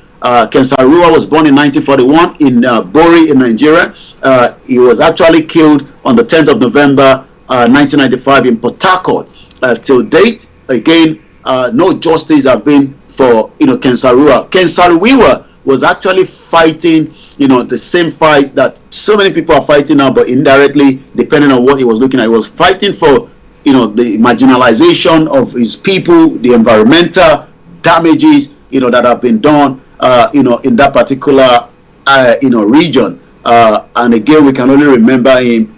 Ken Saro-Wiwa was born in 1941 in Bori in Nigeria. He was actually killed on the 10th of November 1995 in Port Harcourt. Till date, again, no justice have been for Ken Saro-Wiwa. Ken Saro-Wiwa was actually fighting the same fight that so many people are fighting now, but indirectly, depending on what he was looking at. He was fighting for the marginalization of his people, the environmental damages that have been done in that particular region. And again, we can only remember him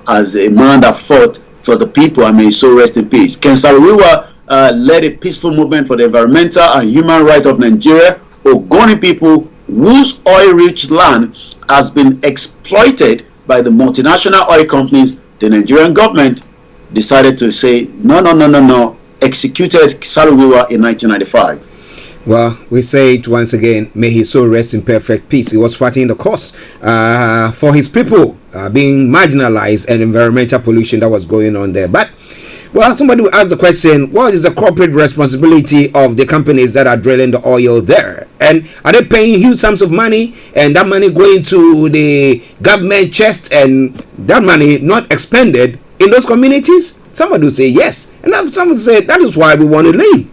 as a man that fought for the people, and may his soul rest in peace. Ken Saro-Wiwa led a peaceful movement for the environmental and human rights of Nigeria, Ogoni people whose oil-rich land has been exploited by the multinational oil companies. The Nigerian government decided to say, no, executed Saro-Wiwa in 1995. Well, we say it once again, may his soul rest in perfect peace. He was fighting the cause for his people being marginalized and environmental pollution that was going on there. But, well, somebody will ask the question, what is the corporate responsibility of the companies that are drilling the oil there? And are they paying huge sums of money, and that money going to the government chest, and that money not expended in those communities? Somebody will say yes, and someone will say that is why we want to leave.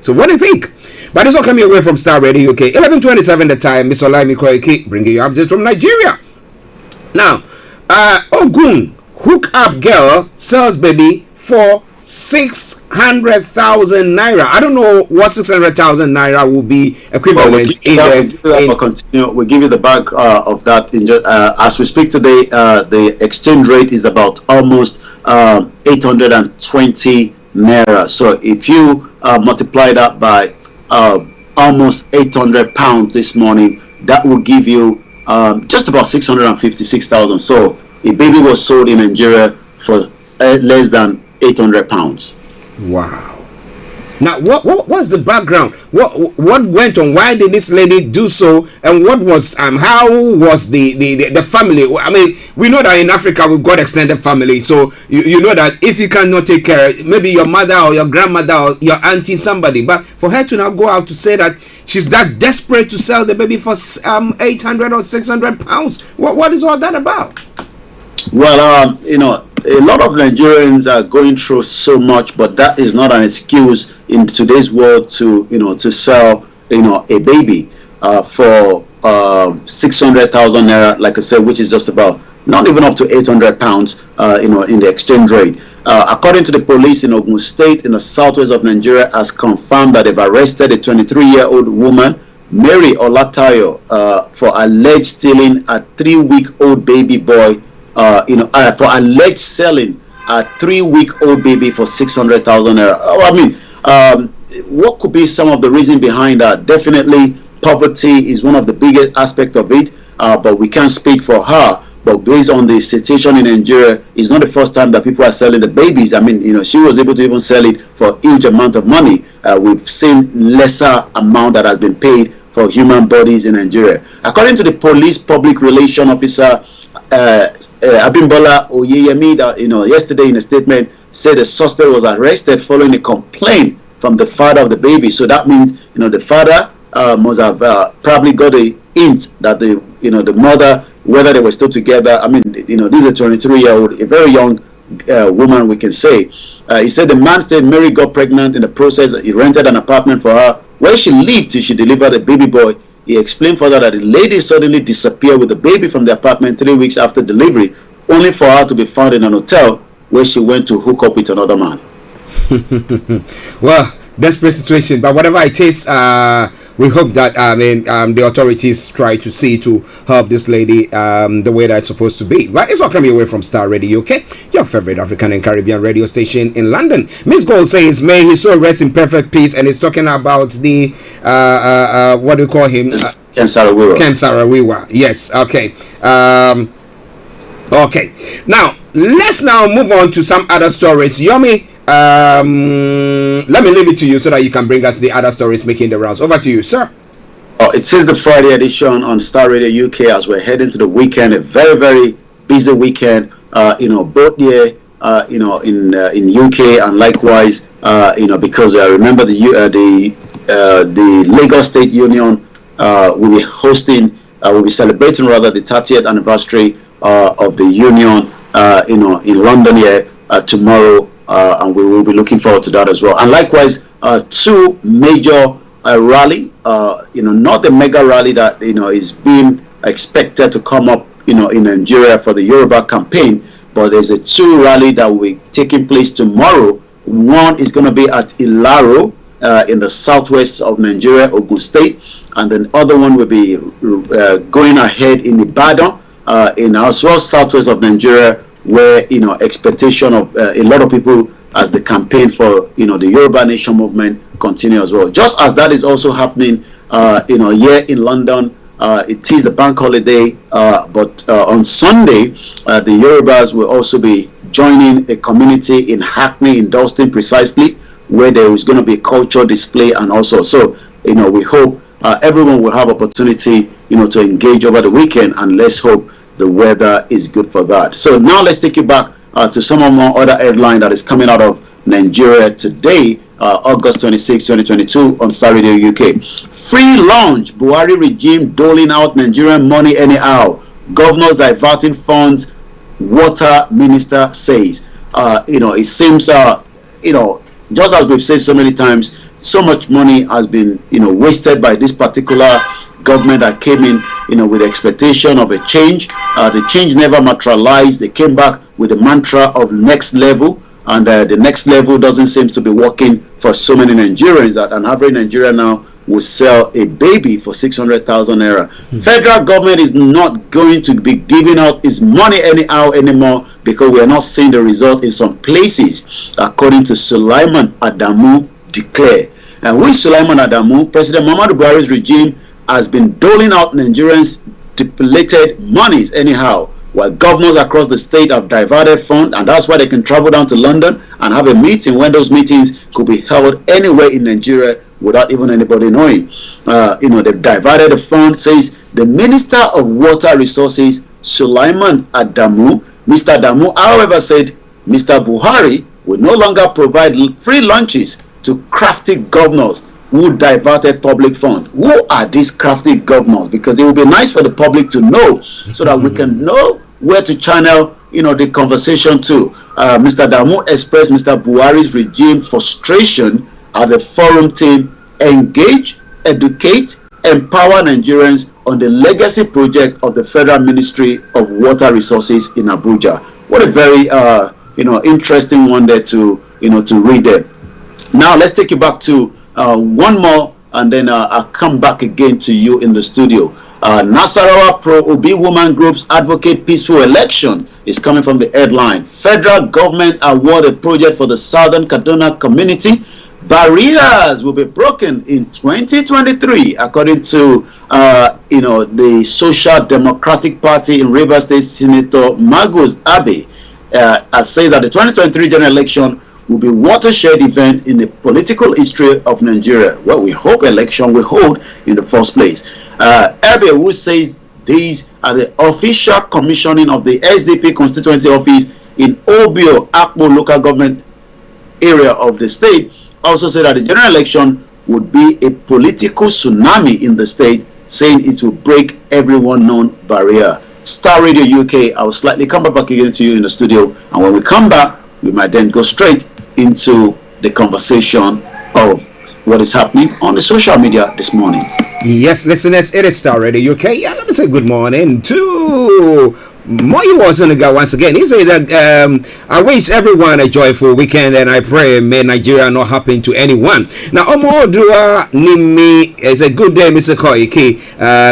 So what do you think? But it's all coming away from Starr Radio UK. 11:27 the time. Miss Olayomi Koiki bringing you updates from Nigeria. Now, Ogun hook up girl sells baby for 600,000 naira. I don't know what 600,000 naira will be equivalent We'll give you the back of that. As we speak today, the exchange rate is about almost 820 naira. So if you multiply that by almost 800 pounds this morning, that will give you just about 656,000. So a baby was sold in Nigeria for less than 800 pounds. Wow. Now, what's the background? What went on? Why did this lady do so? And what was how was the family? I mean, we know that in Africa we've got extended family, so you know that if you cannot take care, maybe your mother or your grandmother or your auntie, somebody. But for her to now go out to say that she's that desperate to sell the baby for 800 or 600 pounds, what is all that about? Well, a lot of Nigerians are going through so much, but that is not an excuse in today's world to to sell a baby for 600,000 naira, like I said, which is just about not even up to 800 pounds, in the exchange rate. According to the police in Ogun State, in the southwest of Nigeria, has confirmed that they've arrested a 23-year-old woman, Mary Olatayo, for alleged stealing a 3-week-old baby boy, for alleged selling a 3-week-old baby for 600,000 naira. I mean, what could be some of the reason behind that? Definitely, poverty is one of the biggest aspects of it, but we can't speak for her. But based on the situation in Nigeria, it's not the first time that people are selling the babies. I mean, she was able to even sell it for a huge amount of money. We've seen lesser amount that has been paid for human bodies in Nigeria. According to the police public relation officer, Abimbola Oyeyemi, that yesterday in a statement said the suspect was arrested following a complaint from the father of the baby. So that means the father must have probably got a hint that the mother, whether they were still together. I mean, this is a 23-year-old, a very young woman, we can say. He said the man said Mary got pregnant in the process. He rented an apartment for her where she lived till she delivered a baby boy. He explained further that the lady suddenly disappeared with the baby from the apartment 3 weeks after delivery, only for her to be found in an hotel where she went to hook up with another man. Well, desperate situation, but whatever it is, we hope that the authorities try to see to help this lady the way that it's supposed to be. But it's all coming away from Star Radio, okay? Your favorite African and Caribbean radio station in London. Miss Gold says, may his soul rest in perfect peace, and is talking about the what do you call him? Ken Sarawiwa. Ken Sarawiwa. Yes. Okay. Okay. Now let's move on to some other stories. Yomi, let me leave it to you so that you can bring us the other stories making the rounds. Over to you, sir. It is the Friday edition on Star Radio UK as we're heading to the weekend, a very, very busy weekend, both here, in UK and likewise, because I remember the Lagos State Union will be hosting, will be celebrating rather the 30th anniversary of the Union, in London here tomorrow. And we will be looking forward to that as well. And likewise, two major rally, not the mega rally that is being expected to come up, in Nigeria for the Yoruba campaign, but there's a two rally that will be taking place tomorrow. One is going to be at Ilaro in the southwest of Nigeria, Ogun State, and then the other one will be going ahead in Ibadan, in as well southwest of Nigeria, where expectation of a lot of people as the campaign for the Yoruba Nation movement continue as well. Just as that is also happening here in London, it is a bank holiday, but on Sunday the Yorubas will also be joining a community in Hackney, in Dalston precisely, where there is going to be a cultural display, and also we hope everyone will have opportunity to engage over the weekend, and let's hope the weather is good for that. So now let's take you back to some of more other headline that is coming out of Nigeria today, August 26, 2022 on Star Radio UK. Free lunch, Buhari regime doling out Nigerian money anyhow. Governors diverting funds, water minister says. It seems, just as we've said so many times, so much money has been, wasted by this particular government that came in, with the expectation of a change. The change never materialized. They came back with the mantra of next level, and the next level doesn't seem to be working for so many Nigerians that an average Nigerian now will sell a baby for 600,000 naira. Federal government is not going to be giving out its money anyhow anymore, because we are not seeing the result in some places, according to Sulaiman Adamu declared. And with Sulaiman Adamu, President Muhammadu Buhari's regime has been doling out Nigerians stipulated monies anyhow, while governors across the state have diverted funds, and that's why they can travel down to London and have a meeting when those meetings could be held anywhere in Nigeria without even anybody knowing. They've diverted the fund, says the Minister of Water Resources, Sulaiman Adamu. Mr. Adamu, however, said Mr. Buhari will no longer provide free lunches to crafty governors who diverted public funds. Who are these crafty governors? Because it would be nice for the public to know, so that we can know where to channel, the conversation to. Mr. Adamu expressed Mr. Buhari's regime frustration at the forum team engage, educate, empower Nigerians on the legacy project of the Federal Ministry of Water Resources in Abuja. What a very interesting one there to read there. Now let's take you back to one more, and then I'll come back again to you in the studio. Nasarawa pro-Obi woman groups advocate peaceful election is coming from the headline. Federal government awarded project for the Southern Kaduna community. Barriers will be broken in 2023, according to the Social Democratic Party in Rivers State Senator Magus Abe. Has said that the 2023 general election will be watershed event in the political history of Nigeria. Well, we hope election will hold in the first place. Abe, who says these are the official commissioning of the SDP constituency office in Obio, Akpo local government area of the state, also said that the general election would be a political tsunami in the state, saying it will break everyone known barrier. Star Radio UK, I will slightly come back again to you in the studio, and when we come back, we might then go straight into the conversation of what is happening on the social media this morning. Yes, listeners, it is Star Radio UK. Yeah, let me say good morning to Moyi Wasanaga once again. He said that I wish everyone a joyful weekend, and I pray may Nigeria not happen to anyone. Now, Omodua Nimi is a good day, Mr. Koiki.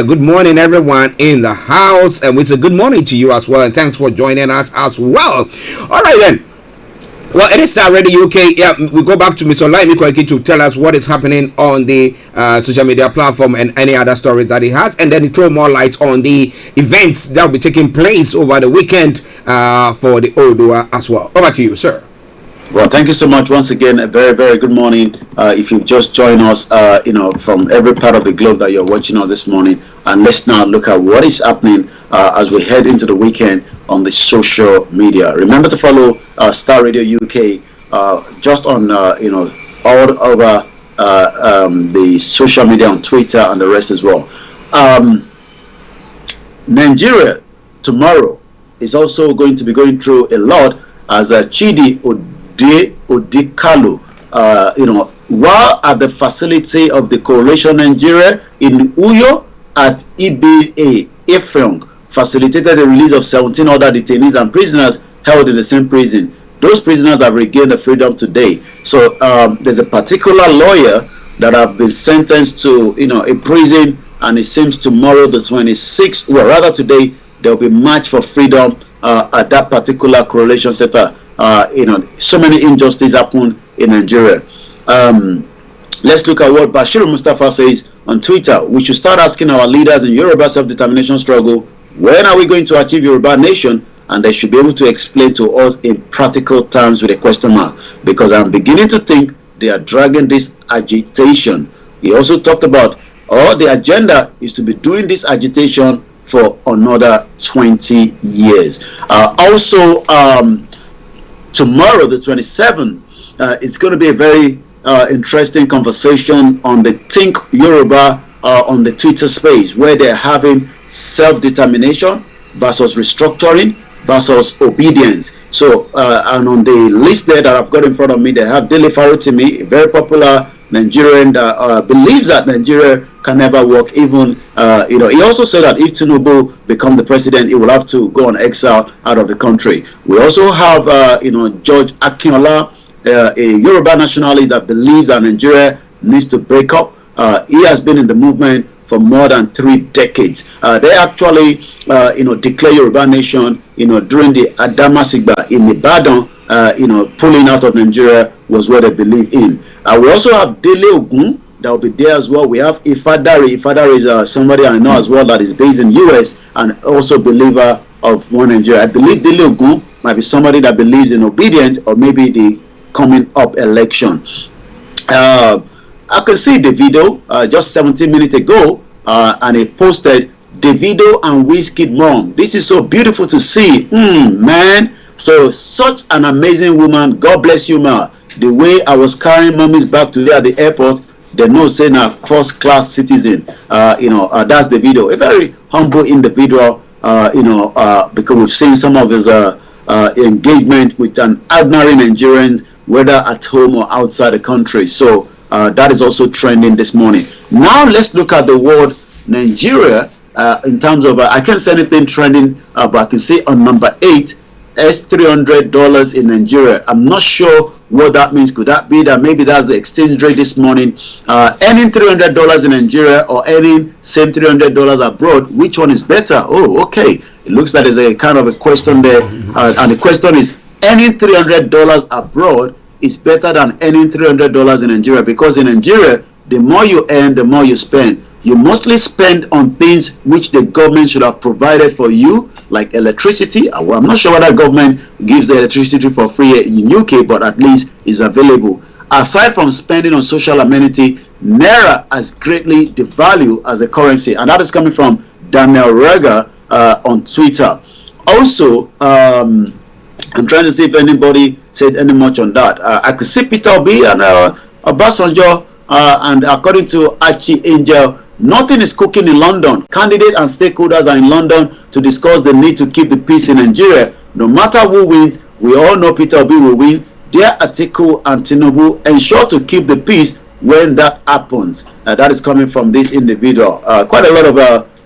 Good morning, everyone in the house, and it's a good morning to you as well, and thanks for joining us as well. All right, then. Well, it is Star Radio UK. Yeah, we go back to Mr. Olayomi Koiki to tell us what is happening on the social media platform and any other stories that he has, and then he throw more light on the events that will be taking place over the weekend for the Odua as well. Over to you, sir. Well, thank you so much once again. A very, very good morning. If you've just joined us, from every part of the globe that you're watching us this morning, and let's now look at what is happening as we head into the weekend on the social media. Remember to follow Star Radio UK just on all over the social media on Twitter and the rest as well. Nigeria tomorrow is also going to be going through a lot as Chidi Odikalu, while at the facility of the Coalition Nigeria in Uyo at EBA Efrong, facilitated the release of 17 other detainees and prisoners held in the same prison. Those prisoners have regained their freedom today. So there's a particular lawyer that have been sentenced to a prison, and it seems tomorrow the 26th, or rather today, there will be march for freedom at that particular correlation center. So many injustices happen in Nigeria. Let's look at what Bashir Mustafa says on Twitter. We should start asking our leaders in Yoruba self-determination struggle, when are we going to achieve Yoruba nation? And they should be able to explain to us in practical terms with a question mark, because I'm beginning to think they are dragging this agitation. He also talked about the agenda is to be doing this agitation for another 20 years. Also, tomorrow, the 27th, it's going to be a very interesting conversation on the Think Yoruba on the Twitter space, where they're having self-determination versus restructuring versus obedience. So, and on the list there that I've got in front of me, they have Dele Farotimi, a very popular Nigerian that believes that Nigeria can never work. Even, he also said that if Tinubu becomes the president, he will have to go on exile out of the country. We also have, George Akinola, a Yoruba nationalist that believes that Nigeria needs to break up. He has been in the movement for more than 3 decades. They actually, declare Yoruba nation, during the Adamasingba in Ibadan, pulling out of Nigeria was what they believe in. We also have Dele Ogun that will be there as well. We have Ifadari. Ifadari is somebody I know as well that is based in US and also believer of one Nigeria. I believe Dele Ogun might be somebody that believes in obedience, or maybe the coming up election. I could see the video just 17 minutes ago, and he posted Davido and Wizkid mom. This is so beautiful to see, man. So such an amazing woman. God bless you, ma. The way I was carrying mommy's back today at the airport, they know saying a first class citizen. That's the video. A very humble individual. Because we've seen some of his engagement with an ordinary Nigerians, whether at home or outside the country. So That is also trending this morning. Now let's look at the word Nigeria in terms of, I can't see anything trending, but I can see on number 8, $300 in Nigeria. I'm not sure what that means. Could that be that maybe that's the exchange rate this morning? Earning $300 in Nigeria or earning same $300 abroad, which one is better? Oh, okay. It looks like there's a kind of a question there. And the question is, earning $300 abroad is better than earning $300 in Nigeria, because in Nigeria, the more you earn, the more you spend. You mostly spend on things which the government should have provided for you, like electricity. I'm not sure whether government gives the electricity for free in UK, but at least it's available. Aside from spending on social amenity, Naira has greatly devalued as a currency, and that is coming from Daniel Rega on Twitter. Also, I'm trying to see if anybody said any much on that. I could see Peter Obi and Obasanjo, and according to Archie Angel, nothing is cooking in London. Candidates and stakeholders are in London to discuss the need to keep the peace in Nigeria. No matter who wins, we all know Peter Obi will win. Dear Atiku and Tinubu, ensure to keep the peace when that happens. That is coming from this individual. Quite a lot of,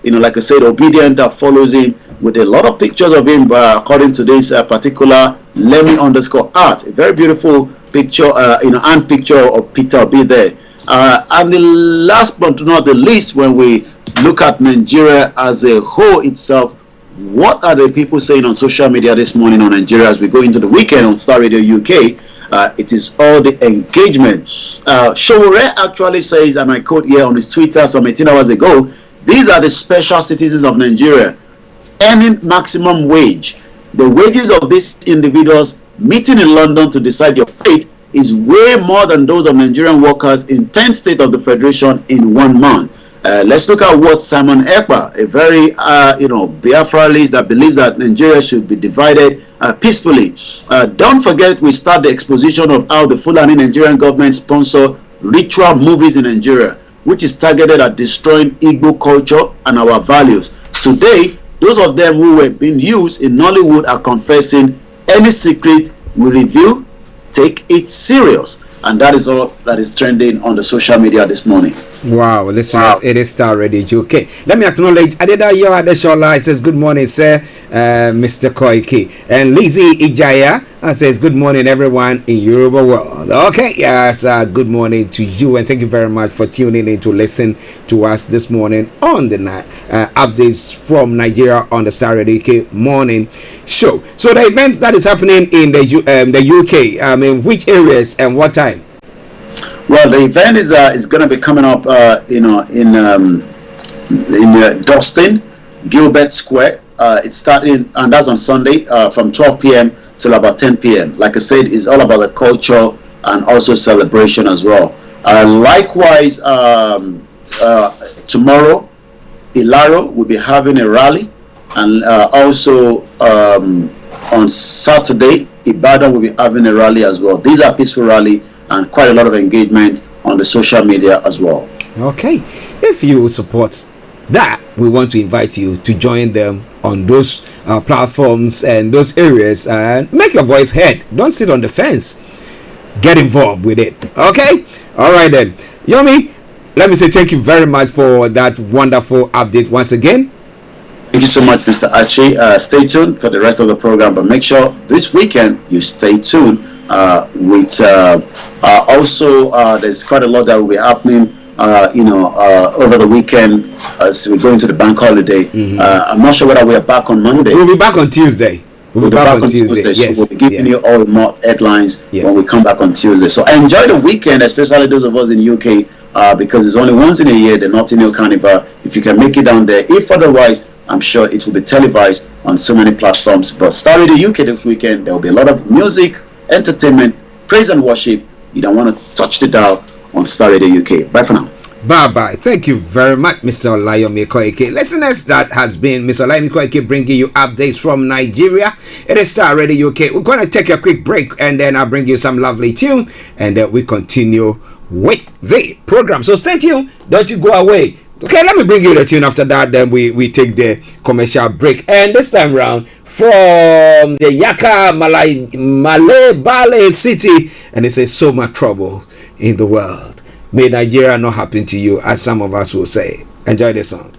like I said, obedient that follows him, with a lot of pictures of him, according to this particular Lemmy_art. A very beautiful picture, and picture of Peter Obi there. And the last but not the least, when we look at Nigeria as a whole itself, what are the people saying on social media this morning on Nigeria as we go into the weekend on Star Radio UK? It is all the engagement. Showore actually says, and I quote here on his Twitter some 18 hours ago, these are the special citizens of Nigeria, earning maximum wage. The wages of these individuals meeting in London to decide your fate is way more than those of Nigerian workers in 10 states of the Federation in 1 month. Let's look at what Simon Ekpa, a very, Biafralist that believes that Nigeria should be divided peacefully. Don't forget, we start the exposition of how the Fulani Nigerian government sponsor ritual movies in Nigeria, which is targeted at destroying Igbo culture and our values. Today, those of them who were being used in Nollywood are confessing any secret we reveal, take it serious. And that is all that is trending on the social media this morning. Wow, listeners, it is Star Radio UK. Let me acknowledge Adedayo Adeshola. It says, good morning, sir, Mr. Koiki. And Lizzie Ijaya says, good morning, everyone in Yoruba world. Okay, yes, good morning to you, and thank you very much for tuning in to listen to us this morning on the updates from Nigeria on the Star Radio UK morning show. So the events that is happening in the UK, which areas and what time? Well, the event is going to be coming up, in Dostin, Gilbert Square. It's starting, and that's on Sunday from 12 p.m. till about 10 p.m. Like I said, it's all about the culture and also celebration as well. Likewise, tomorrow, Ilaro will be having a rally, and also on Saturday, Ibadan will be having a rally as well. These are peaceful rally and quite a lot of engagement on the social media as well. Okay, if you support that, we want to invite you to join them on those platforms and those areas and make your voice heard. Don't sit on the fence, get involved with it. Okay, all right then, Yomi, let me say thank you very much for that wonderful update once again. Thank you so much, Mr. Archie. Stay tuned for the rest of the program, but make sure this weekend you stay tuned with also there's quite a lot that will be happening over the weekend as we go into the bank holiday. I'm not sure whether we are back on Monday. We'll be back on Tuesday. We'll be back on Tuesday. Yes. So we'll be giving you all more headlines when we come back on Tuesday. So enjoy the weekend, especially those of us in the UK, because it's only once in a year, the Notting Hill Carnival. If you can make it down there, if otherwise, I'm sure it will be televised on so many platforms. But starting the UK this weekend, there will be a lot of music, entertainment, praise and worship. You don't want to touch the dial on Star Radio UK. Bye for now. Bye-bye. Thank you very much, Mr. Olayomi Koike. Listeners, that has been Mr. Olayomi Koike bringing you updates from Nigeria. It is Star Radio UK. We're going to take a quick break, and then I'll bring you some lovely tune, and then we continue with the program. So stay tuned. Don't you go away. Okay, let me bring you the tune. After that, then we take the commercial break. And this time round, from the Yaka Malay Bale City, and it says so much trouble in the world. may Nigeria not happen to you, as some of us will say. Enjoy the song.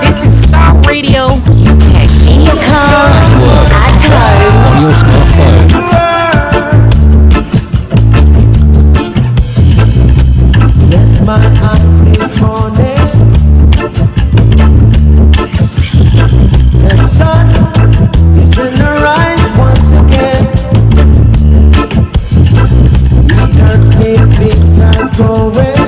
This is Starr Radio UK. In your car, at home, On your smartphone. Bless my eyes this morning. The sun is in the rise once again. We don't need things are going.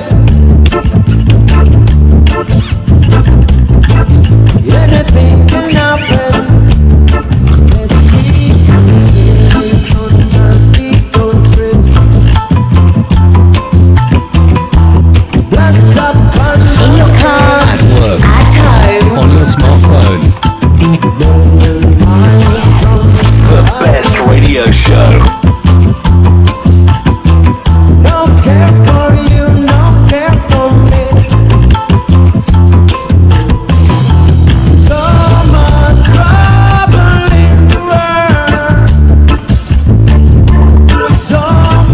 Anything can happen. Let's see. Sailing on our feet, don't trip. Bless up in your car, At work. at home. On your smartphone. The best radio show. No care for you, no care for me. So much trouble in the world. So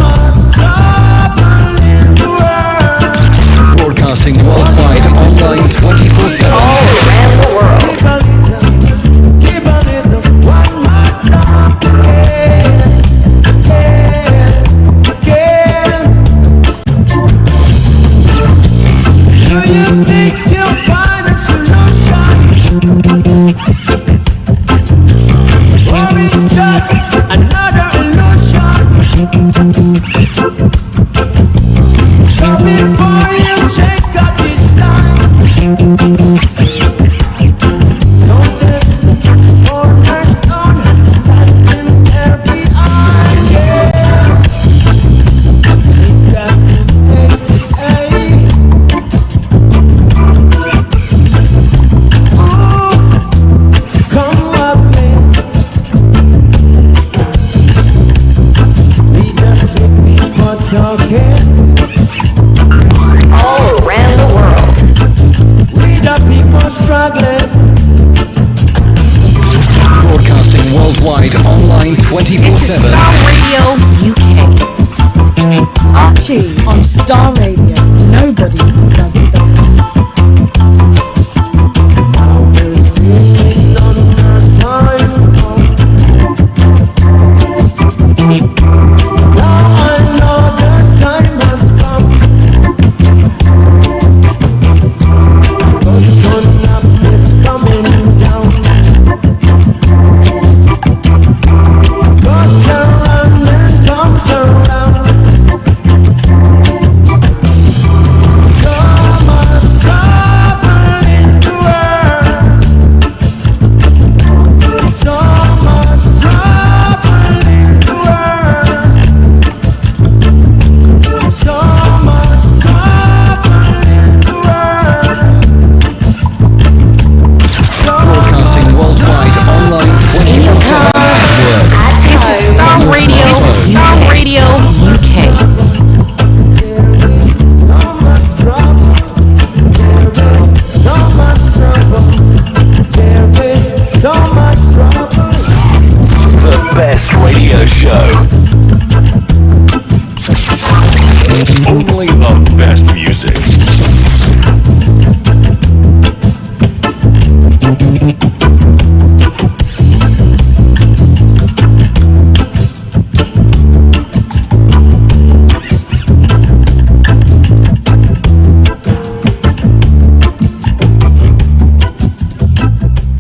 much trouble in the world. Broadcasting worldwide, online 24/7. All around the world. Keep a little, one more time again, again. Do you think you'll find a solution? Or it's just another illusion? So before you check out this time, don't let cornerstone standing there behind you. You got to taste it, hey. Ooh, come up, man. We just hear people talking. All around the world. We the people struggling. Broadcasting worldwide, online This is 24/7. Starr Radio UK. Archie on Star Radio. Nobody does it better. Now we're singing on our time. Now I know the time has come. 'Cause sun up is coming down. Goes around and comes around. So much trouble in the world. So much trouble in the world. So much trouble in the world. Broadcasting worldwide, online 24/7. At work. At This is home. Starr Radio. This is Starr Radio UK. So much trouble. There is so much trouble. There is so much trouble. The best radio show. Only the best music.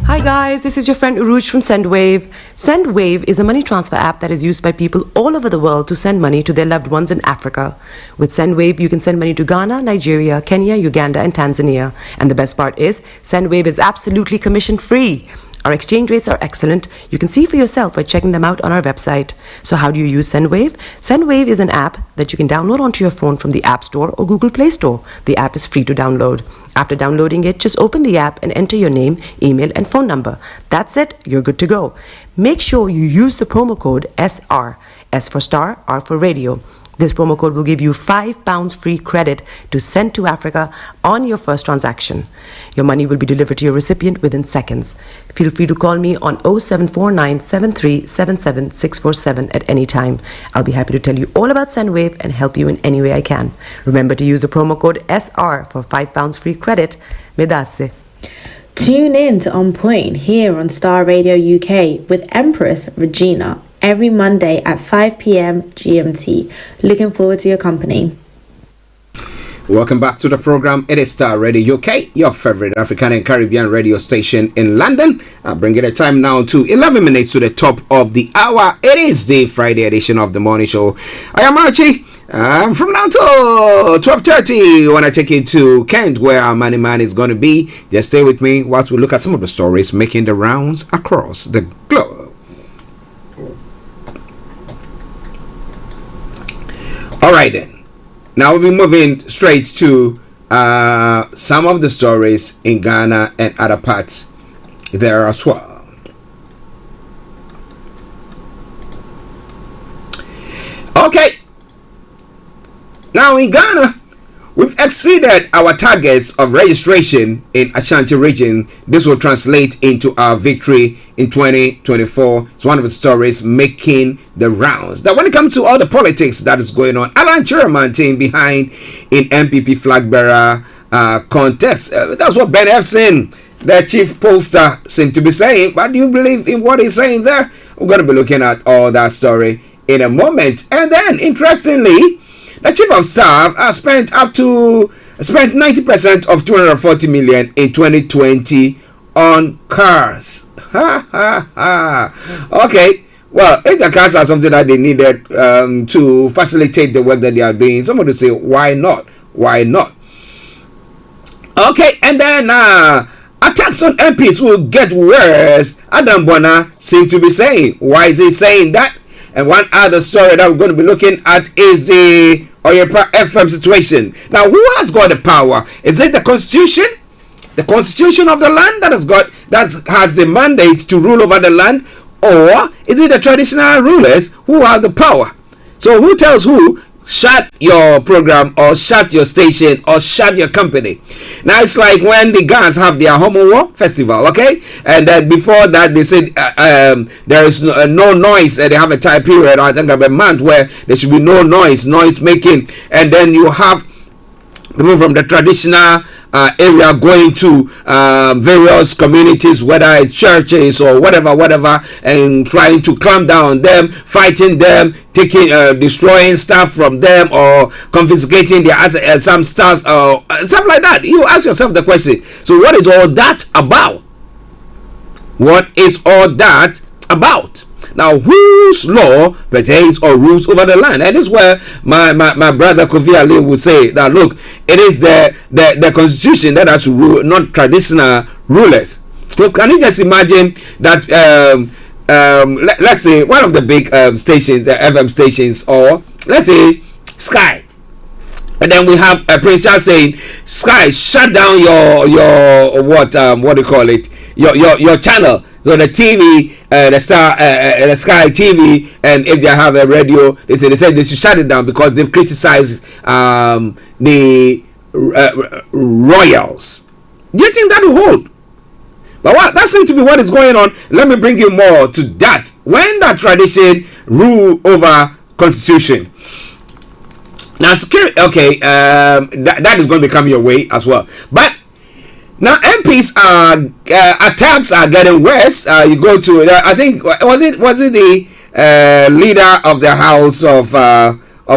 Hi guys, this is your friend Uruj from SendWave. SendWave is a money transfer app that is used by people all over the world to send money to their loved ones in Africa. With SendWave, you can send money to Ghana, Nigeria, Kenya, Uganda, and Tanzania. And the best part is, SendWave is absolutely commission free. Our exchange rates are excellent. You can see for yourself by checking them out on our website. So how do you use SendWave? SendWave is an app that you can download onto your phone from the App Store or Google Play Store. The app is free to download. After downloading it, just open the app and enter your name, email, and phone number. That's it. You're good to go. Make sure you use the promo code SR. S for Star, R for Radio. This promo code will give you £5 free credit to send to Africa on your first transaction. Your money will be delivered to your recipient within seconds. Feel free to call me on 0749 7377 647 at any time. I'll be happy to tell you all about SendWave and help you in any way I can. Remember to use the promo code SR for £5 free credit. Medasse. Tune in to On Point here on Star Radio UK with Empress Regina every Monday at 5 p.m. GMT. Looking forward to your company. Welcome back to the program. It is Star Radio UK, your favorite African and Caribbean radio station in London. I'm bringing the time now to 11 minutes to the top of the hour. It is the Friday edition of the morning show. I am Archie. From now to 12:30, when I take you to Kent, where our money man is going to be. Just stay with me whilst we look at some of the stories making the rounds across the globe. All right then. Now we'll be moving straight to some of the stories in Ghana and other parts there as well. Okay. Now in Ghana, we've exceeded our targets of registration in Ashanti region. This will translate into our victory in 2024. It's one of the stories making the rounds. Now when it comes to all the politics that is going on, Alan Chiraman team behind in MPP flag bearer contest. That's what Ben Efson, the chief pollster, seemed to be saying. But do you believe in what he's saying there? We're going to be looking at all that story in a moment. And then, interestingly, the chief of staff spent 90% of 240 million in 2020 on cars. Okay, well, if the cars are something that they needed to facilitate the work that they are doing, somebody say, why not? Why not? Okay, and then attacks on MPs will get worse. Adam Bona seems to be saying. Why is he saying that? And one other story that we're going to be looking at is the Oyepa FM situation. Now, who has got the power? Is it the Constitution? The Constitution of the land that has the mandate to rule over the land? Or is it the traditional rulers who have the power? So who tells who? Shut your program or shut your station or shut your company. Now it's like when the Gans have their Homo festival, okay? And then before that they said there is no noise, and they have a time period, I think of a month, where there should be no noise making, and then you have people from the traditional area going to various communities, whether it's churches or whatever, and trying to clamp down on them, fighting them, taking destroying stuff from them, or confiscating their some stuff, stuff like that. You ask yourself the question, so what is all that about? What is all that about? Now, whose law pertains or rules over the land? And this is where my brother Kofi Ali would say that, look, it is the Constitution that has to rule, not traditional rulers. So can you just imagine that, let's say, one of the big stations, FM stations, or let's say Sky. And then we have a Prince Charles saying, Sky, shut down your what do you call it? Your channel. So the TV, the Sky TV, and if they have a radio, they said they should shut it down because they've criticized the royals. Do you think that will hold? But that seems to be what is going on. Let me bring you more to that. When that tradition rule over constitution. Now security, okay, that is going to become your way as well. But now MPs attacks are getting worse. You go to I think was it the leader of the House of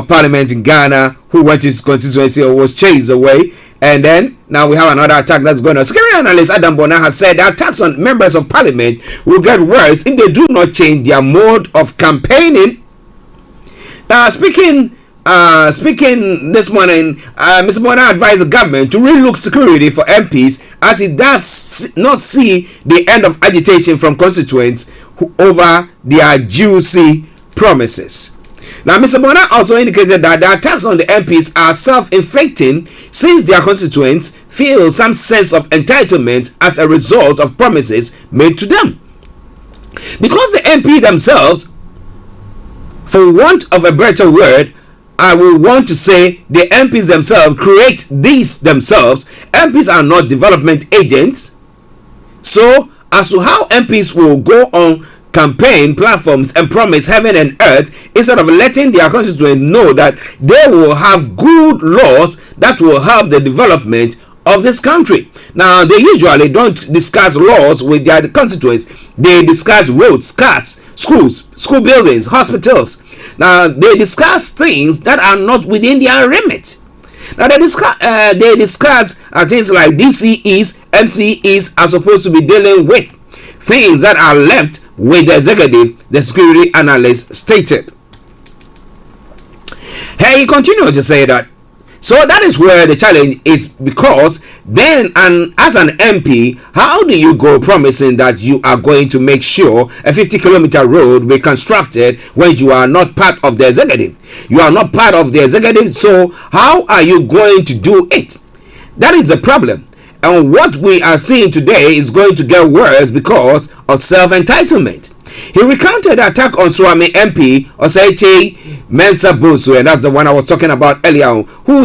Parliament in Ghana who went to his constituency or was chased away, and then now we have another attack that's going on. Security analyst Adam Bona has said the attacks on members of Parliament will get worse if they do not change their mode of campaigning. Now speaking speaking this morning, Mr. Bona advised the government to relook security for MPs as it does not see the end of agitation from constituents over their juicy promises. Now, Mr. Bona also indicated that the attacks on the MPs are self-inflicting since their constituents feel some sense of entitlement as a result of promises made to them. Because the MP themselves, for want of a better word, I will want to say the MPs themselves create these themselves. MPs are not development agents. So, as to how MPs will go on campaign platforms and promise heaven and earth instead of letting their constituents know that they will have good laws that will help the development of this country. Now, they usually don't discuss laws with their constituents. They discuss roads, cars, schools, school buildings, hospitals. Now, they discuss things that are not within their remit. Now, they discuss things like DCEs, MCEs are supposed to be dealing with things that are left with the executive, the security analyst stated. He continued to say that, so that is where the challenge is, because then, and as an MP, how do you go promising that you are going to make sure a 50-kilometer road will be constructed when you are not part of the executive? You are not part of the executive, so how are you going to do it? That is the problem. And what we are seeing today is going to get worse because of self-entitlement. He recounted the attack on Swami MP Osechi Mensa Bunsu, and that's the one I was talking about earlier, who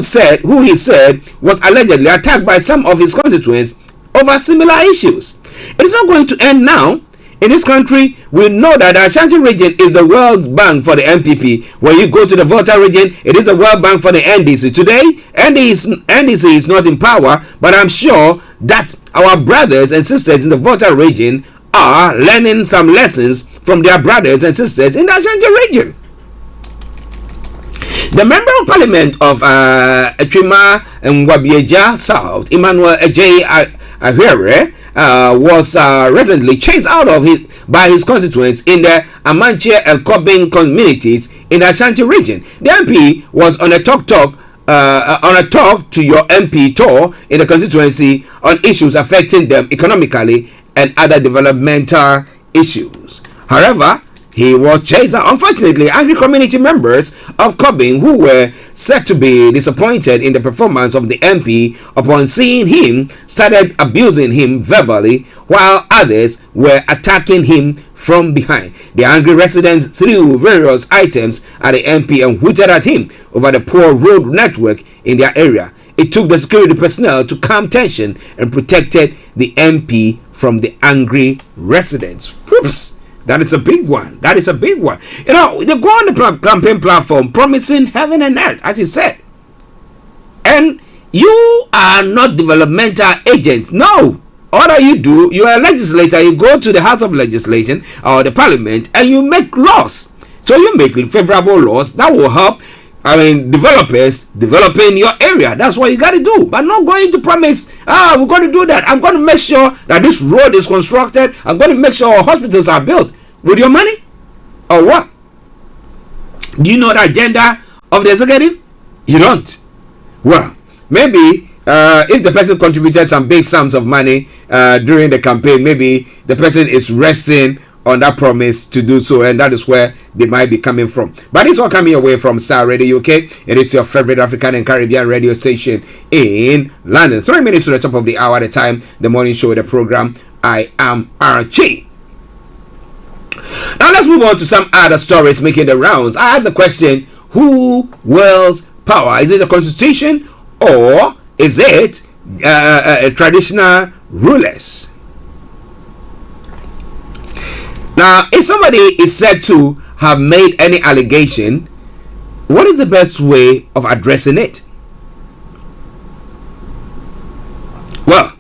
he said was allegedly attacked by some of his constituents over similar issues. It is not going to end now. In this country, we know that the Ashanti region is the World Bank for the MPP. When you go to the Volta region, it is the World Bank for the NDC. Today, NDC is not in power, but I'm sure that our brothers and sisters in the Volta region are learning some lessons from their brothers and sisters in the Ashanti region. The Member of Parliament of Echima and Wabieja South, Emmanuel Ejay Ahuere, was recently chased out of by his constituents in the Amanche and Kobin communities in the Ashanti region. The MP was on a talk to your MP tour in the constituency on issues affecting them economically and other developmental issues. However, he was chased out. Unfortunately, angry community members of Kobin, who were said to be disappointed in the performance of the MP upon seeing him, started abusing him verbally, while others were attacking him from behind. The angry residents threw various items at the MP and hooted at him over the poor road network in their area. It took the security personnel to calm tension and protected the MP from the angry residents. Whoops! That is a big one. That is a big one. You know, they go on the campaign platform promising heaven and earth, as he said. And you are not developmental agents. No. All that you do, you are a legislator. You go to the House of Legislation or the Parliament and you make laws. So you make favorable laws that will help, developers developing your area. That's what you got to do. But not going to promise, we're going to do that. I'm going to make sure that this road is constructed. I'm going to make sure our hospitals are built. With your money? Or what? Do you know the agenda of the executive? You don't. Well, maybe if the person contributed some big sums of money during the campaign, maybe the person is resting on that promise to do so, and that is where they might be coming from. But it's all coming away from Starr Radio UK. It is your favorite African and Caribbean radio station in London. 3 minutes to the top of the hour at a time. The morning show, the program. I am Archie. Now let's move on to some other stories making the rounds. I asked the question, who wields power? Is it the constitution or is it traditional rulers? Now, if somebody is said to have made any allegation, what is the best way of addressing it? Well,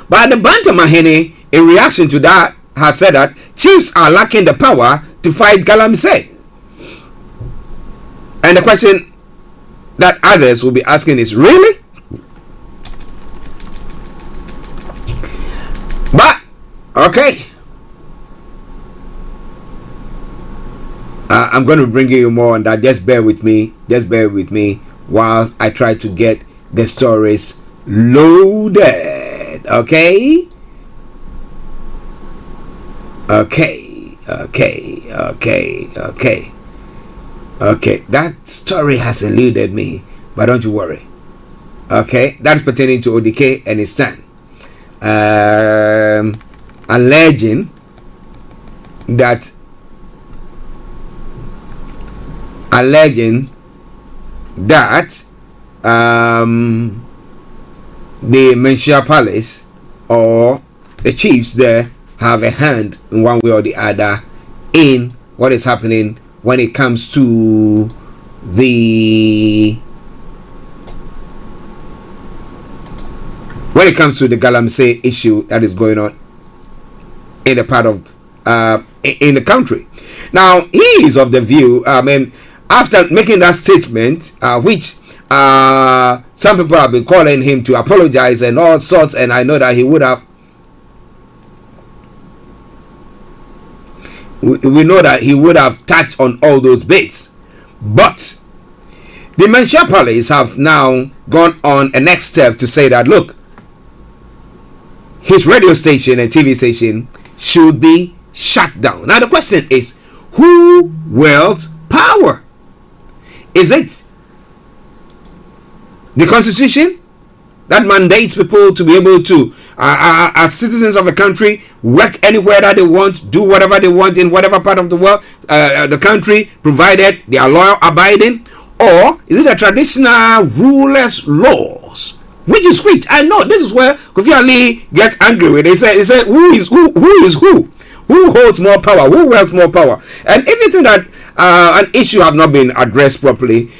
but the Bantamahene, in reaction to that, has said that chiefs are lacking the power to fight Galamsey. And the question that others will be asking is, really? But, okay. I'm going to bring you more on that. Just bear with me. Just bear with me while I try to get the stories loaded. Okay? Okay. That story has eluded me, but don't you worry. Okay? That's pertaining to ODK and his son. Alleging that the Menchia Palace or the chiefs there have a hand in one way or the other in what is happening when it comes to the Galamsey issue that is going on in the part of in the country. Now he is of the view, after making that statement, which some people have been calling him to apologize and all sorts, and I know that he would have. We know that he would have touched on all those bits, but the Menchia Palace have now gone on a next step to say that, look, his radio station and TV station should be shut down. Now the question is, who wields power? Is it the Constitution that mandates people to be able to, as citizens of a country, work anywhere that they want, do whatever they want in whatever part of the world, the country, provided they are law abiding? Or is it a traditional rulers' laws? Which is which? I know this is where Kofi Ali gets angry with. He said, who is who? Who holds more power? Who wields more power? And if you think that an issue have not been addressed properly,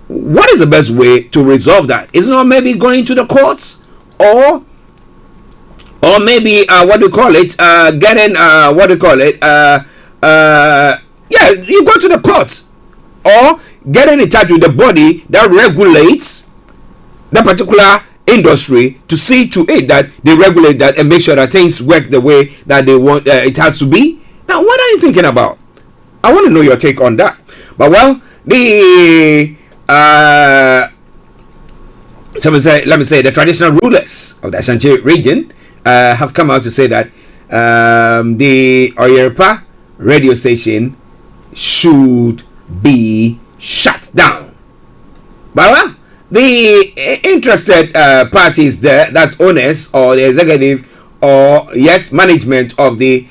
what is the best way to resolve that? Is it not maybe going to the courts, or maybe what do you call it? Getting you go to the courts, or getting in touch with the body that regulates that particular industry to see to it that they regulate that and make sure that things work the way that they want it has to be. Now, what are you thinking about? I want to know your take on that. But well, let me say the traditional rulers of the Ashanti region have come out to say that the Oyerepa radio station should be shut down. But well, the interested parties there, that's owners or the executive or management of the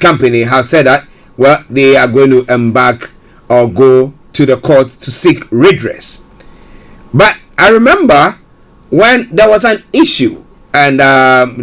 company, have said that, well, they are going to embark or go to the court to seek redress. But I remember when there was an issue and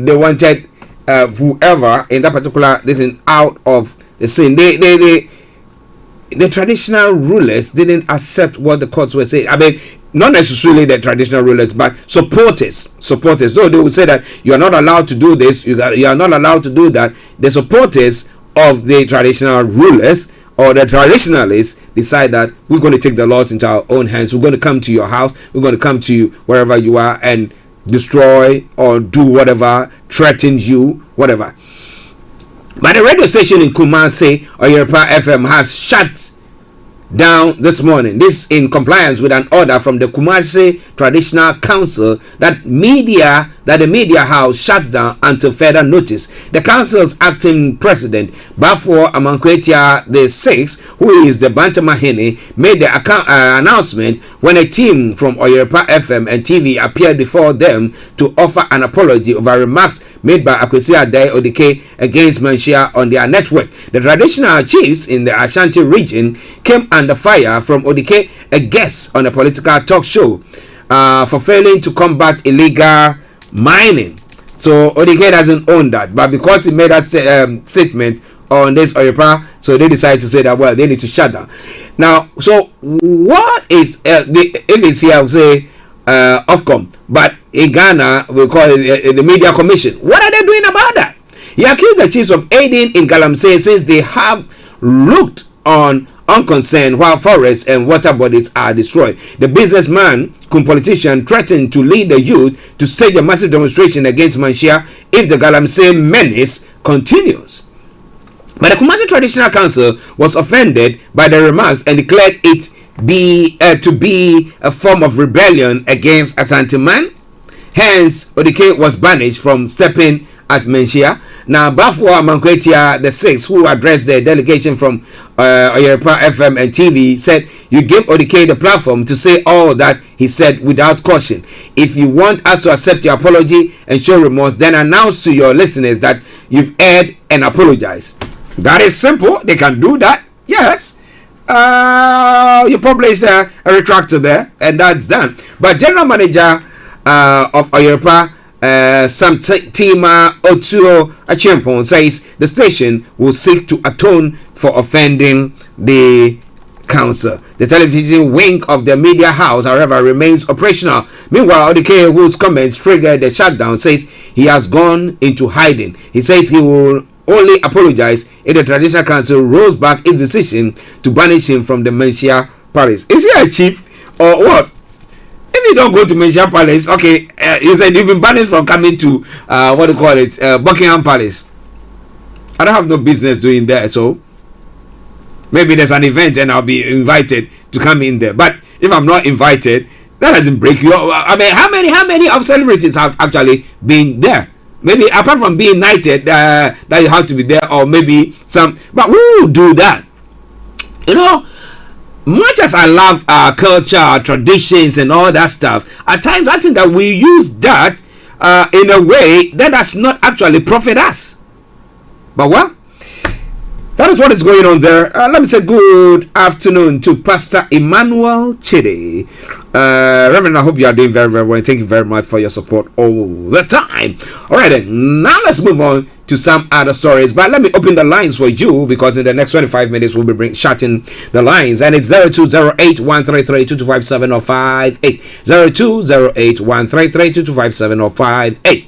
they wanted whoever in that particular thing out of the scene. The traditional rulers didn't accept what the courts were saying. I mean, not necessarily the traditional rulers, but supporters. So they would say that you are not allowed to do this, you are not allowed to do that. The supporters of the traditional rulers or the traditionalists decide that we're going to take the laws into our own hands. We're going to come to your house, we're going to come to you wherever you are and destroy or do whatever, threaten you, whatever. But the radio station in Kumasi, Oyerepa FM, has shut down this morning. This in compliance with an order from the Kumasi Traditional Council that the media house shuts down until further notice. The council's acting president, Bafo Amankwetia VI, who is the Bantamahene, made the announcement when a team from Oyerepa FM and TV appeared before them to offer an apology over remarks made by Akwesi Adai Odike against Menchia on their network. The traditional chiefs in the Ashanti region came under fire from Odike, a guest on a political talk show, for failing to combat illegal mining. So Odike doesn't own that, but because he made a statement on this Oyerepa, so they decided to say that, well, they need to shut down. Now, so what is if it's here, I would say Ofcom, but in Ghana we call it the Media Commission. What are they doing about that? He accused the chiefs of aiding in Galamsey since they have looked on unconcerned while forests and water bodies are destroyed. The businessman, cum politician, threatened to lead the youth to stage a massive demonstration against Menchia if the Galamsey menace continues. But the Kumasi Traditional Council was offended by the remarks and declared it to be a form of rebellion against Asante Man. Hence, Odike was banished from stepping at Menchia. Now, Bafwa Mankwetia the sixth, who addressed the delegation from Oyerepa FM and TV, said, "You gave Odike the platform to say all that he said without caution. If you want us to accept your apology and show remorse, then announce to your listeners that you've erred and apologize." That is simple. They can do that. Yes. You publish a retractor there, and that's done. But General Manager of Oyerepa, Samtima Otuo Achiempon, says the station will seek to atone for offending the council. The television wing of the media house, however, remains operational. Meanwhile, Odike, whose comments triggered the shutdown, says he has gone into hiding. He says he will only apologize if the traditional council rolls back its decision to banish him from the Menchia Palace. Is he a chief or what? If you don't go to Menchia Palace, okay, you said you've been banished from coming to Buckingham Palace. I don't have no business doing that, so maybe there's an event and I'll be invited to come in there. But if I'm not invited, that doesn't break you. I mean, how many of celebrities have actually been there? Maybe apart from being knighted, that you have to be there, or maybe some. But who will do that? You know, much as I love our culture, our traditions, and all that stuff, at times I think that we use that in a way that does not actually profit us. But well, that is what is going on there. Let me say good afternoon to Pastor Emmanuel Chidi. Reverend, I hope you are doing very, very well. And thank you very much for your support all the time. All right, then. Now let's move on to some other stories. But let me open the lines for you, because in the next 25 minutes, we'll be shutting the lines. And it's 0208-133-2257 or 58. 0208-133-2257 or 58.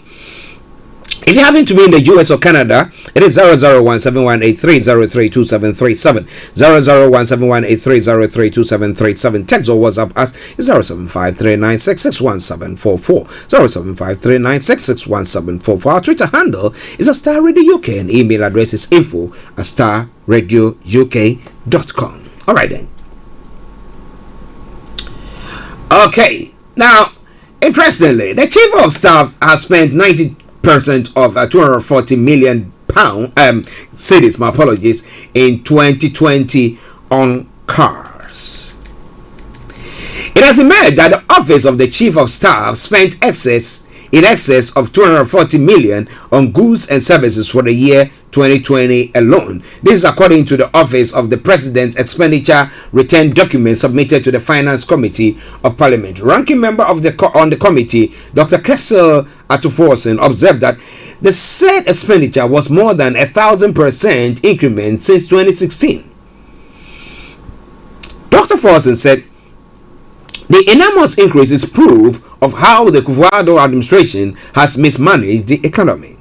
If you happen to be in the US or Canada, it is 0017183032737. 0017183032737. Text or WhatsApp us is 07539661744. 07539661744. Our Twitter handle is Starr Radio UK, and email address is info@starradiouk.com. All right then. Okay. Now, interestingly, the Chief of Staff has spent 90% of 240 million pound cedis, my apologies, in 2020 on cars. It has emerged that the office of the Chief of Staff spent in excess of 240 million on goods and services for the year 2020 alone. This is according to the Office of the President's Expenditure Return document submitted to the Finance Committee of Parliament. Ranking member on the committee, Dr. Kessel Atuforsen, observed that the said expenditure was more than 1,000% increment since 2016. Dr. Forsen said the enormous increase is proof of how the Kufuor administration has mismanaged the economy.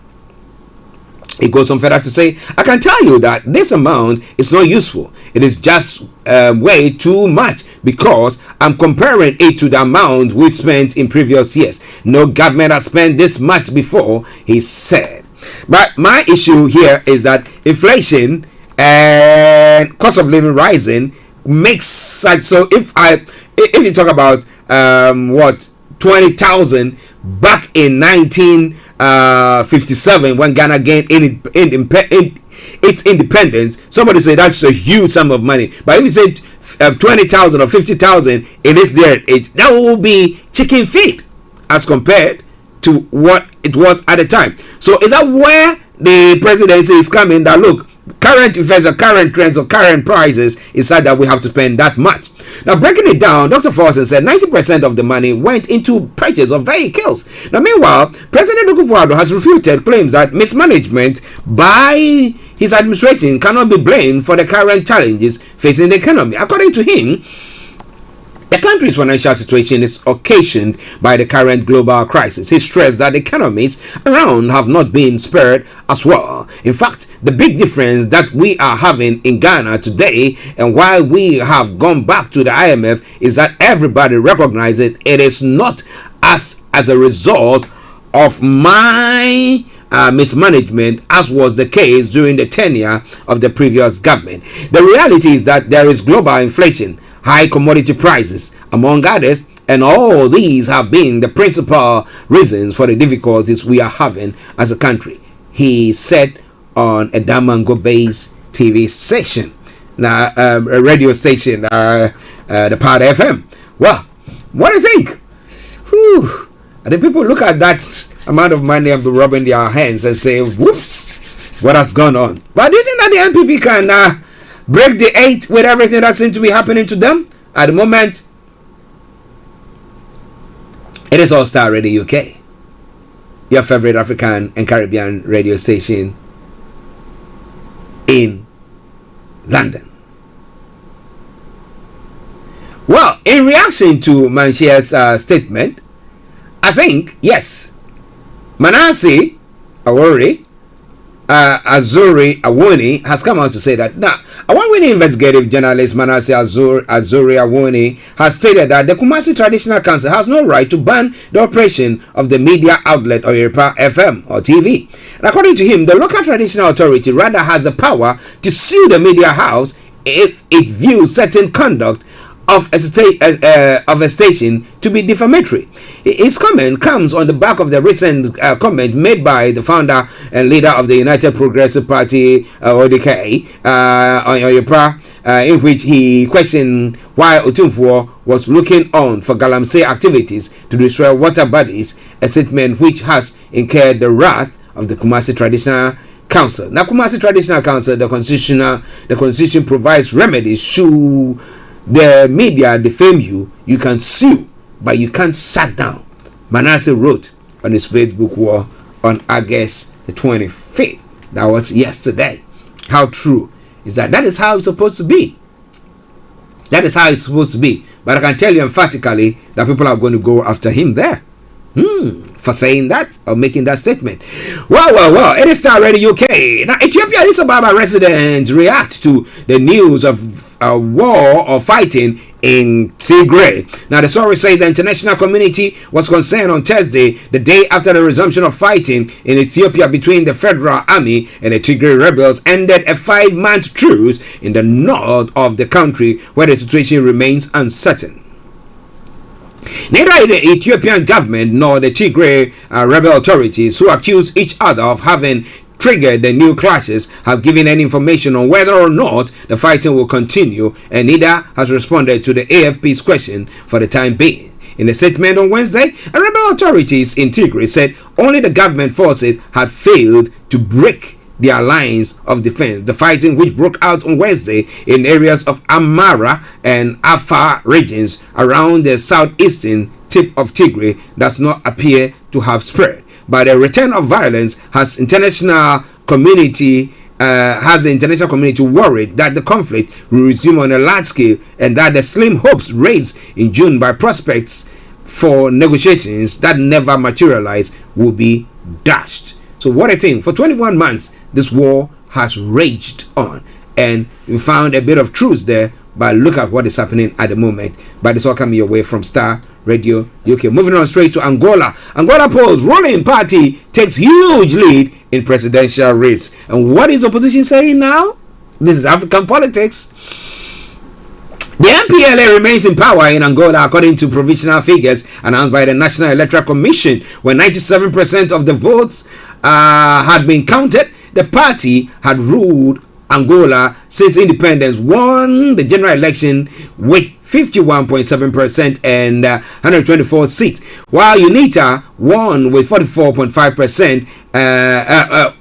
It goes on further to say, I can tell you that this amount is not useful. It is just way too much, because I'm comparing it to the amount we spent in previous years. No government has spent this much before, he said. But my issue here is that inflation and cost of living rising makes such. So if you talk about 20,000 back in 1957 when Ghana gained its independence, somebody say that's a huge sum of money. But if you say 20,000 or 50,000 in this day and age, that will be chicken feed as compared to what it was at the time. So is that where the presidency is coming? That look, current effects or current trends or current prices is said that we have to spend that much. Now, breaking it down, Dr. Forsen said 90% of the money went into purchase of vehicles. Now, meanwhile, President Kufuor has refuted claims that mismanagement by his administration cannot be blamed for the current challenges facing the economy. According to him, the country's financial situation is occasioned by the current global crisis. He stressed that the economies around have not been spared as well. In fact, the big difference that we are having in Ghana today and why we have gone back to the IMF is that everybody recognizes it is not as a result of my mismanagement, as was the case during the tenure of the previous government. The reality is that there is global inflation, high commodity prices, among others, and all these have been the principal reasons for the difficulties we are having as a country, he said on a Damango-based TV station, a radio station, the Power FM. Well, what do you think? Whew. And then people look at that amount of money and be rubbing their hands and say, whoops, what has gone on? But do you think that the NPP can break the 8 with everything that seems to be happening to them? At the moment, it is All Star Radio UK, your favorite African and Caribbean radio station in London. Well, in reaction to Manshia's statement, I think, yes, Manasseh Awori, Azuri Awoni has come out to say that now, award-winning investigative journalist Manasseh Azuri Awoni has stated that the Kumasi Traditional Council has no right to ban the operation of the media outlet Oyerepa FM or TV. And according to him, the local traditional authority rather has the power to sue the media house if it views certain conduct of a station to be defamatory. His comment comes on the back of the recent comment made by the founder and leader of the United Progressive Party, ODK, on Oyerepa, in which he questioned why Otumfuo was looking on for Galamsey activities to destroy water bodies, a statement which has incurred the wrath of the Kumasi Traditional Council. Now, Kumasi Traditional Council, the constitution provides remedies should the media defame you. You can sue, but you can't shut down. Manasseh wrote on his Facebook wall on August the 25th. That was yesterday. How true is that? That is how it's supposed to be. That is how it's supposed to be. But I can tell you emphatically that people are going to go after him there. For saying that or making that statement. Well, it is Starr Radio UK. Now, Ethiopia Addis Ababa residents react to the news of a war or fighting in Tigray. Now, the story says the international community was concerned on Thursday, the day after the resumption of fighting in Ethiopia between the Federal Army and the Tigray rebels ended a 5-month truce in the north of the country, where the situation remains uncertain. Neither the Ethiopian government nor the Tigray rebel authorities, who accuse each other of having triggered the new clashes, have given any information on whether or not the fighting will continue, and neither has responded to the AFP's question for the time being. In a statement on Wednesday, rebel authorities in Tigray said only the government forces had failed to break their lines of defense. The fighting, which broke out on Wednesday in areas of Amara and Afar regions around the southeastern tip of Tigray, does not appear to have spread. But the return of violence has the international community worried that the conflict will resume on a large scale, and that the slim hopes raised in June by prospects for negotiations that never materialized will be dashed. So what I think, for 21 months, this war has raged on, and we found a bit of truth there, but look at what is happening at the moment. But it's all coming your way from Starr Radio UK. Moving on straight to Angola. Angola polls, ruling party takes huge lead in presidential race. And what is opposition saying now? This is African politics. The MPLA remains in power in Angola according to provisional figures announced by the National Electoral Commission. When 97% of the votes had been counted, the party had ruled Angola since independence, won the general election with 51.7% and 124 seats, while UNITA won with 44.5%,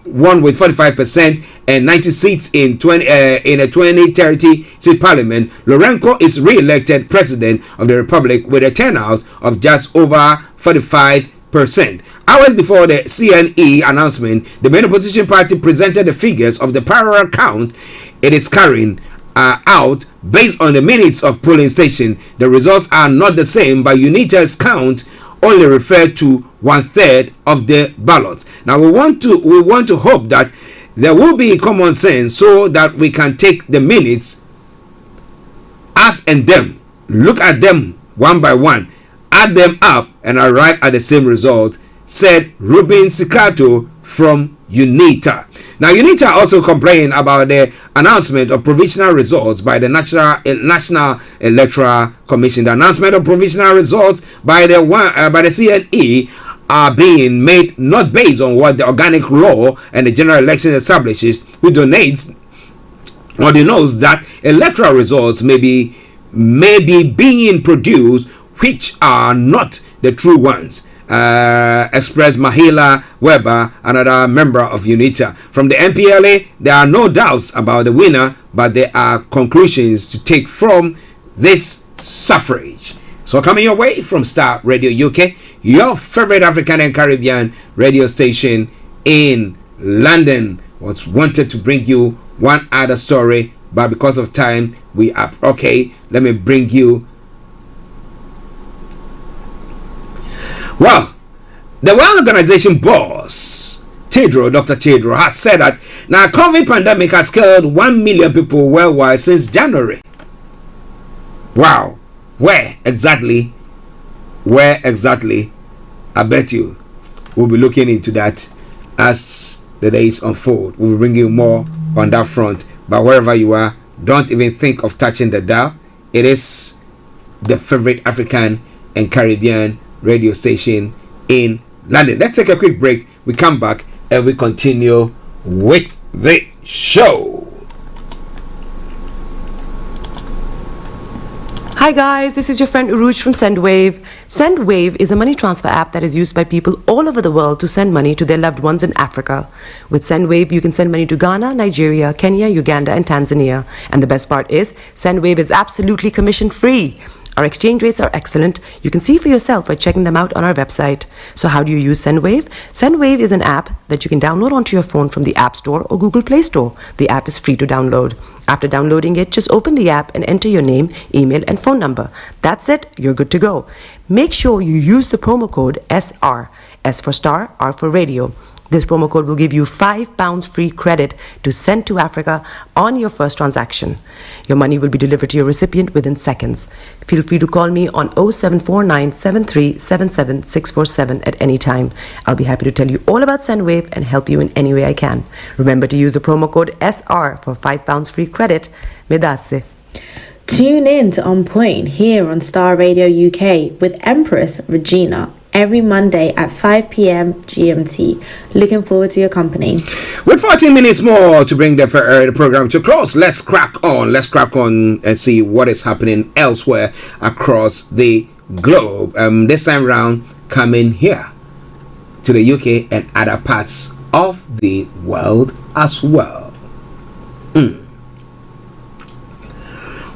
won with 45% and 90 seats in a 2030 seat parliament. Lourenco is re-elected president of the republic with a turnout of just over 45%. Hours before the CNE announcement, the main opposition party presented the figures of the parallel count it is carrying out based on the minutes of polling station. The results are not the same, but UNITA's count only referred to 1/3 of the ballots. Now we want to hope that there will be common sense so that we can take the minutes, us and them, look at them one by one, add them up and arrive at the same result, said Ruben Sikato, from UNITA. Now, UNITA also complained about the announcement of provisional results by the National Electoral Commission. The announcement of provisional results by the CNE are being made not based on what the organic law and the general election establishes, which denotes that electoral results may be being produced which are not the true ones. Expressed Mahila Weber, another member of UNITA. From the MPLA, there are no doubts about the winner, but there are conclusions to take from this suffrage. So coming your way from Starr Radio UK, your favorite African and Caribbean radio station in London, was wanted to bring you one other story, but because of time, we are okay. Let me bring you. Well, the World Organization boss, Dr. Tedros, has said that now COVID pandemic has killed 1 million people worldwide since January. Wow. Where exactly? I bet you we'll be looking into that as the days unfold. We'll bring you more on that front. But wherever you are, don't even think of touching the dial. It is the favorite African and Caribbean radio station in London. Let's take a quick break. We come back and we continue with the show. Hi guys, this is your friend Uruj from SendWave. SendWave is a money transfer app that is used by people all over the world to send money to their loved ones in Africa. With SendWave, you can send money to Ghana, Nigeria, Kenya, Uganda, and Tanzania. And the best part is, SendWave is absolutely commission free. Our exchange rates are excellent. You can see for yourself by checking them out on our website. So how do you use SendWave? SendWave is an app that you can download onto your phone from the App Store or Google Play Store. The app is free to download. After downloading it, just open the app and enter your name, email, and phone number. That's it. You're good to go. Make sure you use the promo code SR. S for Star, R for Radio. This promo code will give you £5 free credit to send to Africa on your first transaction. Your money will be delivered to your recipient within seconds. Feel free to call me on 0749 7377 647 at any time. I'll be happy to tell you all about SendWave and help you in any way I can. Remember to use the promo code SR for £5 free credit. Medasse. Tune in to On Point here on Starr Radio UK with Empress Regina every Monday at 5 p.m. GMT. Looking forward to your company. With 14 minutes more to bring the program to close, let's crack on and see what is happening elsewhere across the globe. This time round, coming here to the UK and other parts of the world as well.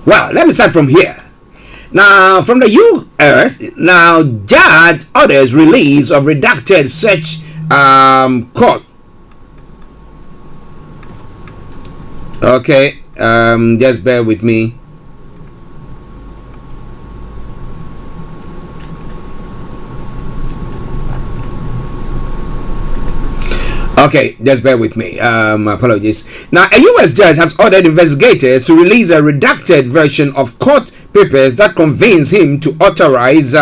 Well, let me start from here. Now, from the US, now judge orders release of redacted search code. Okay, just bear with me. Okay, just bear with me. Apologies. Now, a U.S. judge has ordered investigators to release a redacted version of court papers that convince him to authorize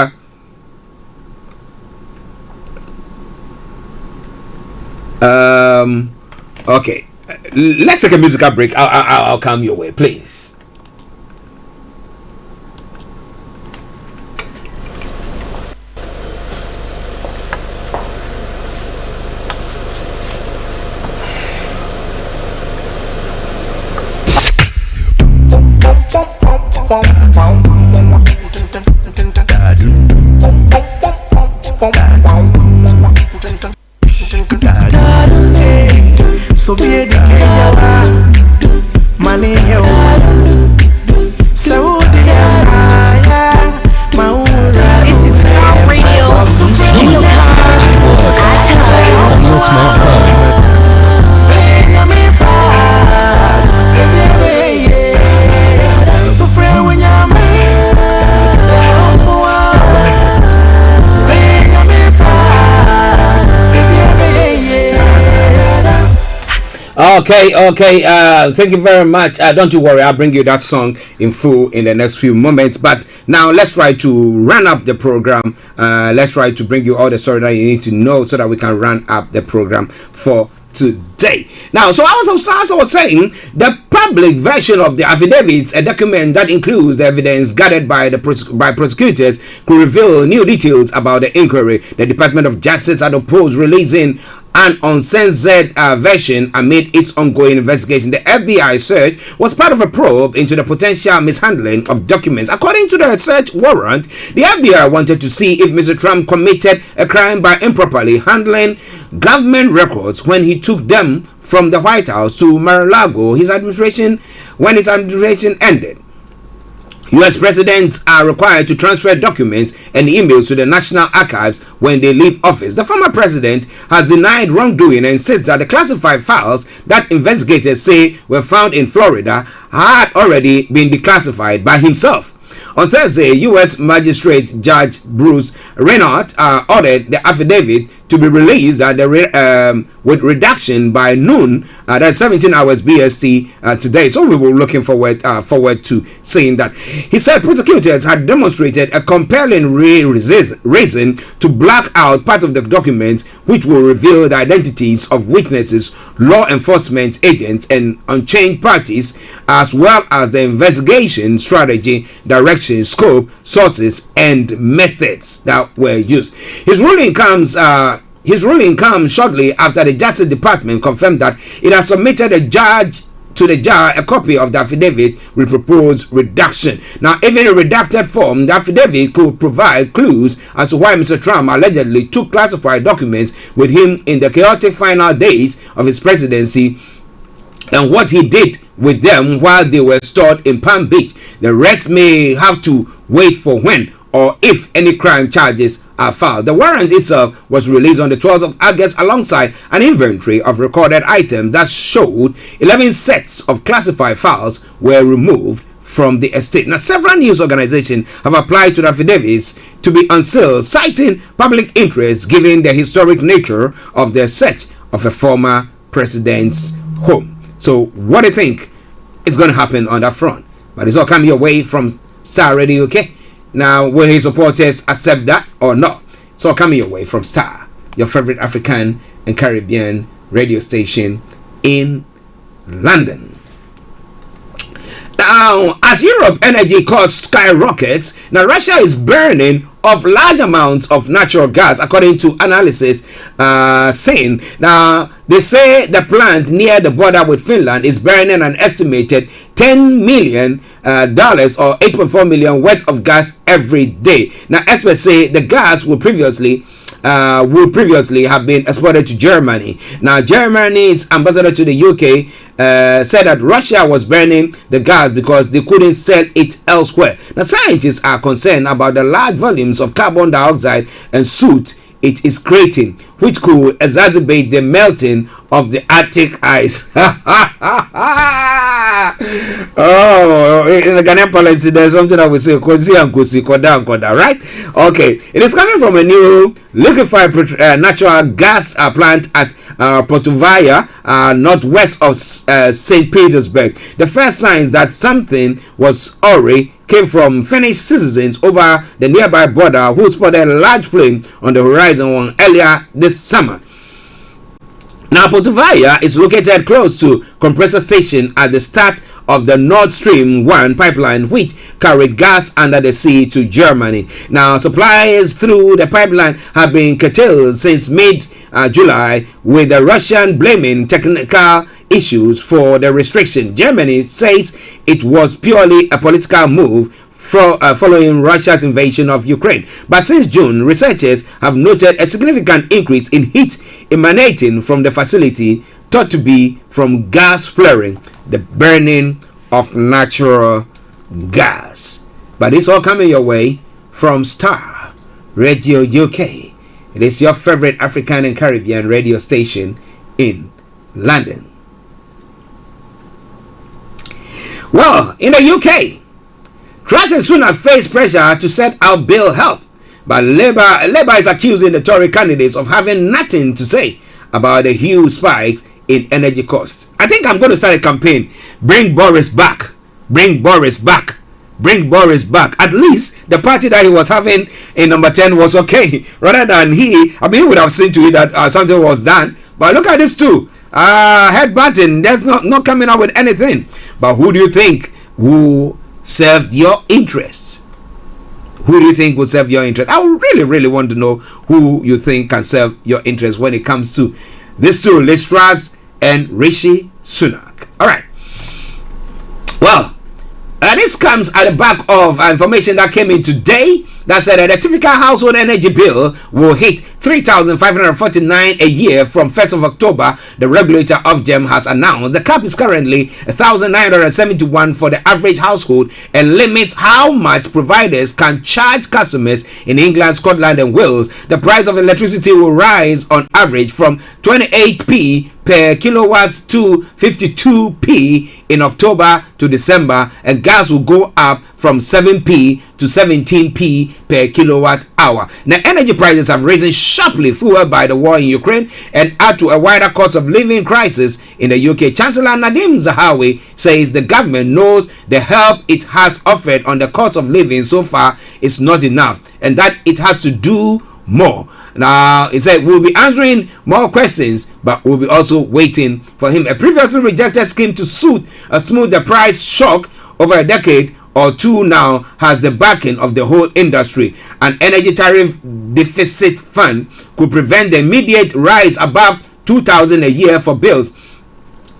okay, let's take a musical break. I'll come your way, please. This is Starr Radio. In your car, at work, on your smartphone. So friend when you're Okay. Thank you very much. Don't you worry, I'll bring you that song in full in the next few moments. But now let's try to run up the program. Let's try to bring you all the story that you need to know so that we can run up the program for today. Now, so as I was saying, the public version of the affidavits, a document that includes the evidence gathered by prosecutors, could reveal new details about the inquiry. The Department of Justice had opposed releasing an uncensored version amid its ongoing investigation. The FBI search was part of a probe into the potential mishandling of documents. According to the search warrant, the FBI wanted to see if Mr. Trump committed a crime by improperly handling government records when he took them from the White House to Mar-a-Lago when his administration ended. U.S. presidents are required to transfer documents and emails to the National Archives when they leave office. The former president has denied wrongdoing and says that the classified files that investigators say were found in Florida had already been declassified by himself. On Thursday, U.S. Magistrate Judge Bruce Reinhart ordered the affidavit to be released with redaction by noon, that's 17 hours BST today. So we were looking forward to seeing that. He said prosecutors had demonstrated a compelling reason to black out part of the documents, which will reveal the identities of witnesses, law enforcement agents, and unchained parties, as well as the investigation strategy, direction, scope, sources, and methods that were used. His ruling comes shortly after the Justice Department confirmed that it has submitted to the judge a copy of the affidavit with proposed redaction. Now, even in redacted form, the affidavit could provide clues as to why Mr. Trump allegedly took classified documents with him in the chaotic final days of his presidency and what he did with them while they were stored in Palm Beach. The rest may have to wait for when or if any crime charges are filed. The warrant itself was released on the 12th of August alongside an inventory of recorded items that showed 11 sets of classified files were removed from the estate. Now, several news organizations have applied to the affidavits to be unsealed, citing public interest given the historic nature of the search of a former president's home. So, what do you think is going to happen on that front? But it's all coming your way from Starr Radio, okay? Now, will his supporters accept that or not? It's all coming your way from Starr, your favorite African and Caribbean radio station in London. Now, as Europe energy costs skyrockets, now Russia is burning of large amounts of natural gas, according to analysis saying. Now, they say the plant near the border with Finland is burning an estimated $10 million or 8.4 million worth of gas every day. Now, experts say the gas would previously have been exported to Germany. Now, Germany's ambassador to the UK said that Russia was burning the gas because they couldn't sell it elsewhere. Now, scientists are concerned about the large volumes of carbon dioxide and soot it is creating, which could exacerbate the melting of the Arctic ice. Oh, in the Ghanaian policy, there's something I would say, Kosi and Kosi, Koda, right? Okay, it is coming from a new liquefied natural gas plant at Portovaya, northwest of St. Petersburg. The first signs that something was awry came from Finnish citizens over the nearby border who spotted a large flame on the horizon earlier this summer. Now, Portovaya is located close to compressor station at the start of the Nord Stream 1 pipeline, which carried gas under the sea to Germany. Now, supplies through the pipeline have been curtailed since mid-July, with the Russian blaming technical issues for the restriction. Germany says it was purely a political move following Russia's invasion of Ukraine. But since June, researchers have noted a significant increase in heat emanating from the facility, thought to be from gas flaring, the burning of natural gas. But it's all coming your way from Starr Radio UK. It is your favorite African and Caribbean radio station in London. Well, in the UK, Truss and Sunak face pressure to set out bill help, but Labour is accusing the Tory candidates of having nothing to say about the huge spike in energy costs. I think I'm going to start a campaign. Bring Boris back. Bring Boris back. Bring Boris back. At least the party that he was having in number 10 was okay. Rather than he would have seen to it that something was done. But look at this too. Headbutting. That's not coming up with anything. But who do you think will serve your interests? Who do you think will serve your interest? I would really, really want to know who you think can serve your interest when it comes to these two, Liz Truss and Rishi Sunak. All right. Well, this comes at the back of information that came in today that said that a typical household energy bill will hit $3,549 a year from 1st of October. The regulator Ofgem has announced the cap is currently $1,971 for the average household and limits how much providers can charge customers in England, Scotland, and Wales. The price of electricity will rise on average from 28p per kilowatt to 52p in October to December, and gas will go up from 7p to 17p per kilowatt hour. Now, energy prices have risen sharply, fueled by the war in Ukraine, and add to a wider cost of living crisis in the UK. Chancellor Nadhim Zahawi says the government knows the help it has offered on the cost of living so far is not enough, and that it has to do more. Now, he said we'll be answering more questions, but we'll be also waiting for him. A previously rejected scheme to smooth the price shock over a decade or two now has the backing of the whole industry. An energy tariff deficit fund could prevent the immediate rise above $2,000 a year for bills,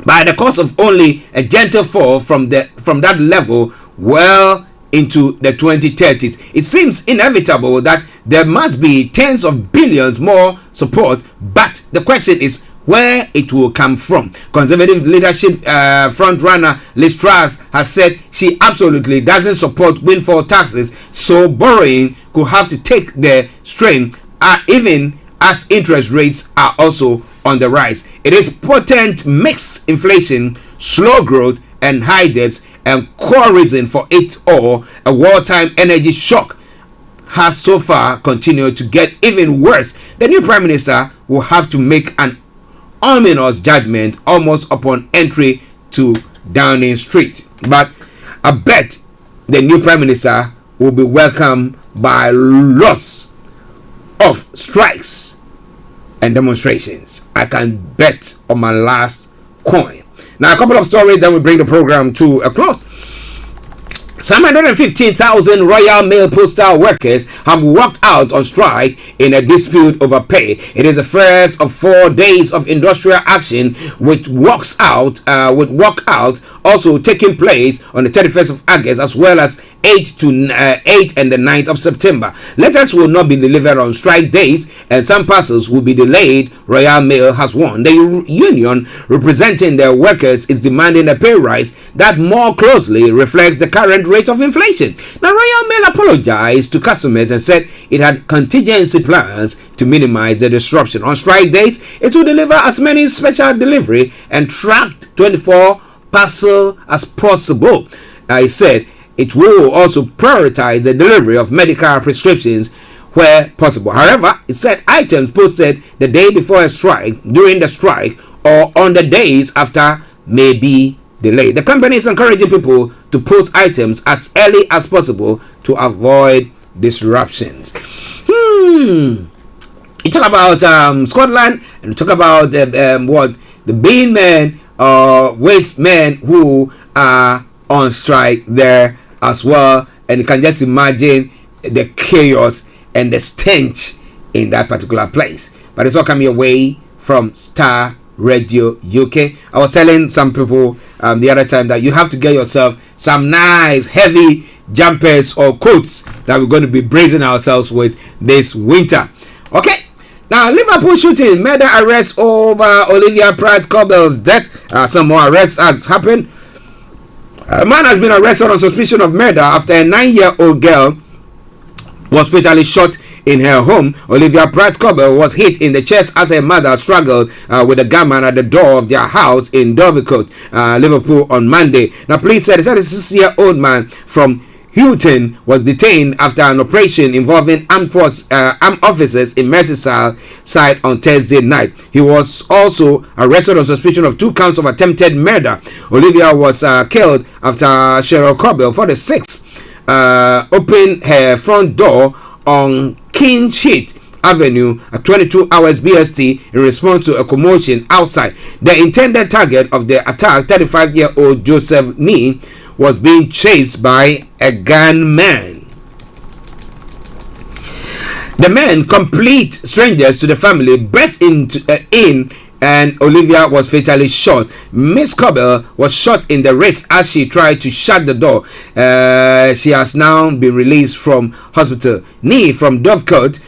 by the cost of only a gentle fall from that level well into the 2030s. It seems inevitable that there must be tens of billions more support, but the question is where it will come from. Conservative leadership frontrunner Liz Truss has said she absolutely doesn't support windfall taxes, so borrowing could have to take the strain, even as interest rates are also on the rise. It is potent mixed inflation, slow growth, and high debts, and core reason for it all, a wartime energy shock has so far continued to get even worse. The new Prime Minister will have to make an ominous judgment almost upon entry to Downing Street. But I bet the new Prime Minister will be welcomed by lots of strikes and demonstrations. I can bet on my last coin. Now, a couple of stories, then we bring the program to a close. 715,000 Royal Mail postal workers have walked out on strike in a dispute over pay. It is the first of 4 days of industrial action, with walkouts also taking place on the 31st of August, as well as 8 and the 9th of September. Letters will not be delivered on strike days, and some parcels will be delayed. Royal Mail has warned. The union representing the workers is demanding a pay rise that more closely reflects the current rate of inflation. Now, Royal Mail apologized to customers and said it had contingency plans to minimize the disruption. On strike days, it will deliver as many special delivery and tracked 24 parcels as possible. I said it will also prioritize the delivery of medical prescriptions where possible. However, it said items posted the day before a strike, during the strike, or on the days after may be delayed. The company is encouraging people to post items as early as possible to avoid disruptions. You talk about Scotland, and you talk about the bean men or waste men who are on strike there as well, and you can just imagine the chaos and the stench in that particular place. But it's all coming away from Starr Radio UK. I was telling some people the other time that you have to get yourself some nice heavy jumpers or coats that we're going to be bracing ourselves with this winter. Okay, now Liverpool shooting, murder arrest over Olivia Pratt-Cobble's death. Some more arrests has happened. A man has been arrested on suspicion of murder after a 9-year-old girl was fatally shot in her home. Olivia Pratt-Cobble was hit in the chest as her mother struggled with a gunman at the door of their house in Dovercourt, Liverpool on Monday. Now, police said a 36-year-old man from Houghton was detained after an operation involving armed officers in Merseyside on Thursday night. He was also arrested on suspicion of 2 counts of attempted murder. Olivia was killed after Cheryl Corbell, 46, opened her front door on Kingsheath Avenue at 22 hours BST in response to a commotion outside. The intended target of the attack, 35-year-old Joseph Nee, was being chased by a gunman. The men, complete strangers to the family, burst in and Olivia was fatally shot. Miss Corbell was shot in the wrist as she tried to shut the door. She has now been released from hospital. Nee from Dovecote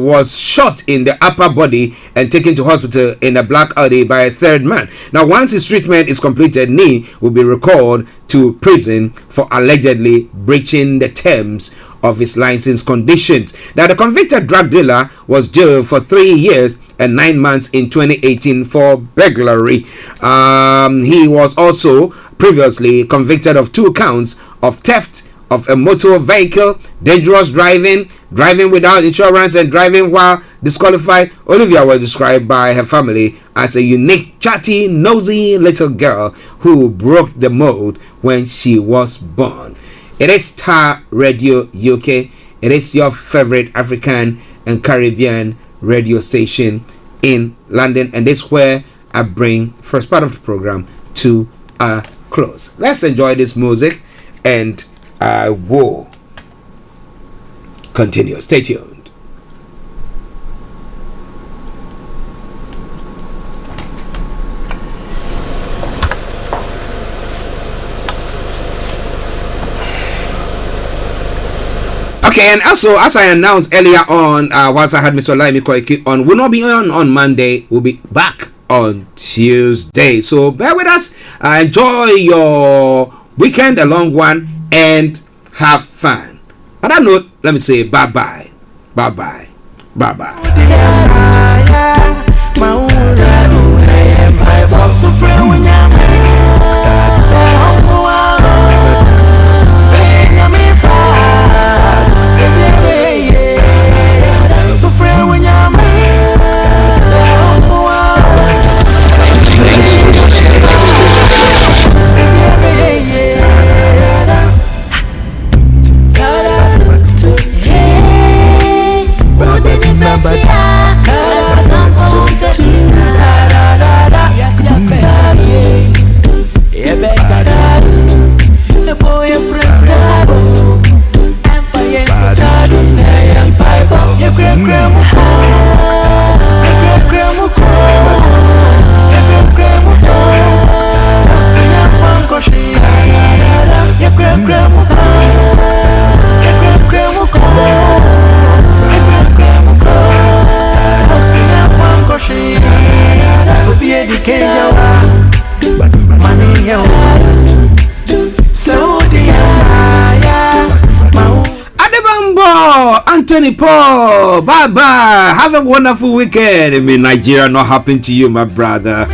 was shot in the upper body and taken to hospital in a black Audi by a third man. Now, once his treatment is completed, Nee will be recalled to prison for allegedly breaching the terms of his license conditions. Now, the convicted drug dealer was jailed for 3 years and 9 months in 2018 for burglary. He was also previously convicted of 2 counts of theft of a motor vehicle, dangerous driving, driving without insurance, and driving while disqualified. Olivia was described by her family as a unique, chatty, nosy little girl who broke the mold when she was born. It is Star Radio UK. It is your favorite African and Caribbean radio station in London, and this is where I bring the first part of the program to a close. Let's enjoy this music and I will continue. Stay tuned. Okay, and also, as I announced earlier on, whilst I had Mr. Olayomi Koiki on, we'll not be on Monday. We'll be back on Tuesday. So bear with us. Enjoy your weekend, a long one, and have fun. On that note, let me say bye-bye. Bye-bye. Bye-bye. Anthony Paul, bye bye. Have a wonderful weekend. I mean, Nigeria not happened to you, my brother.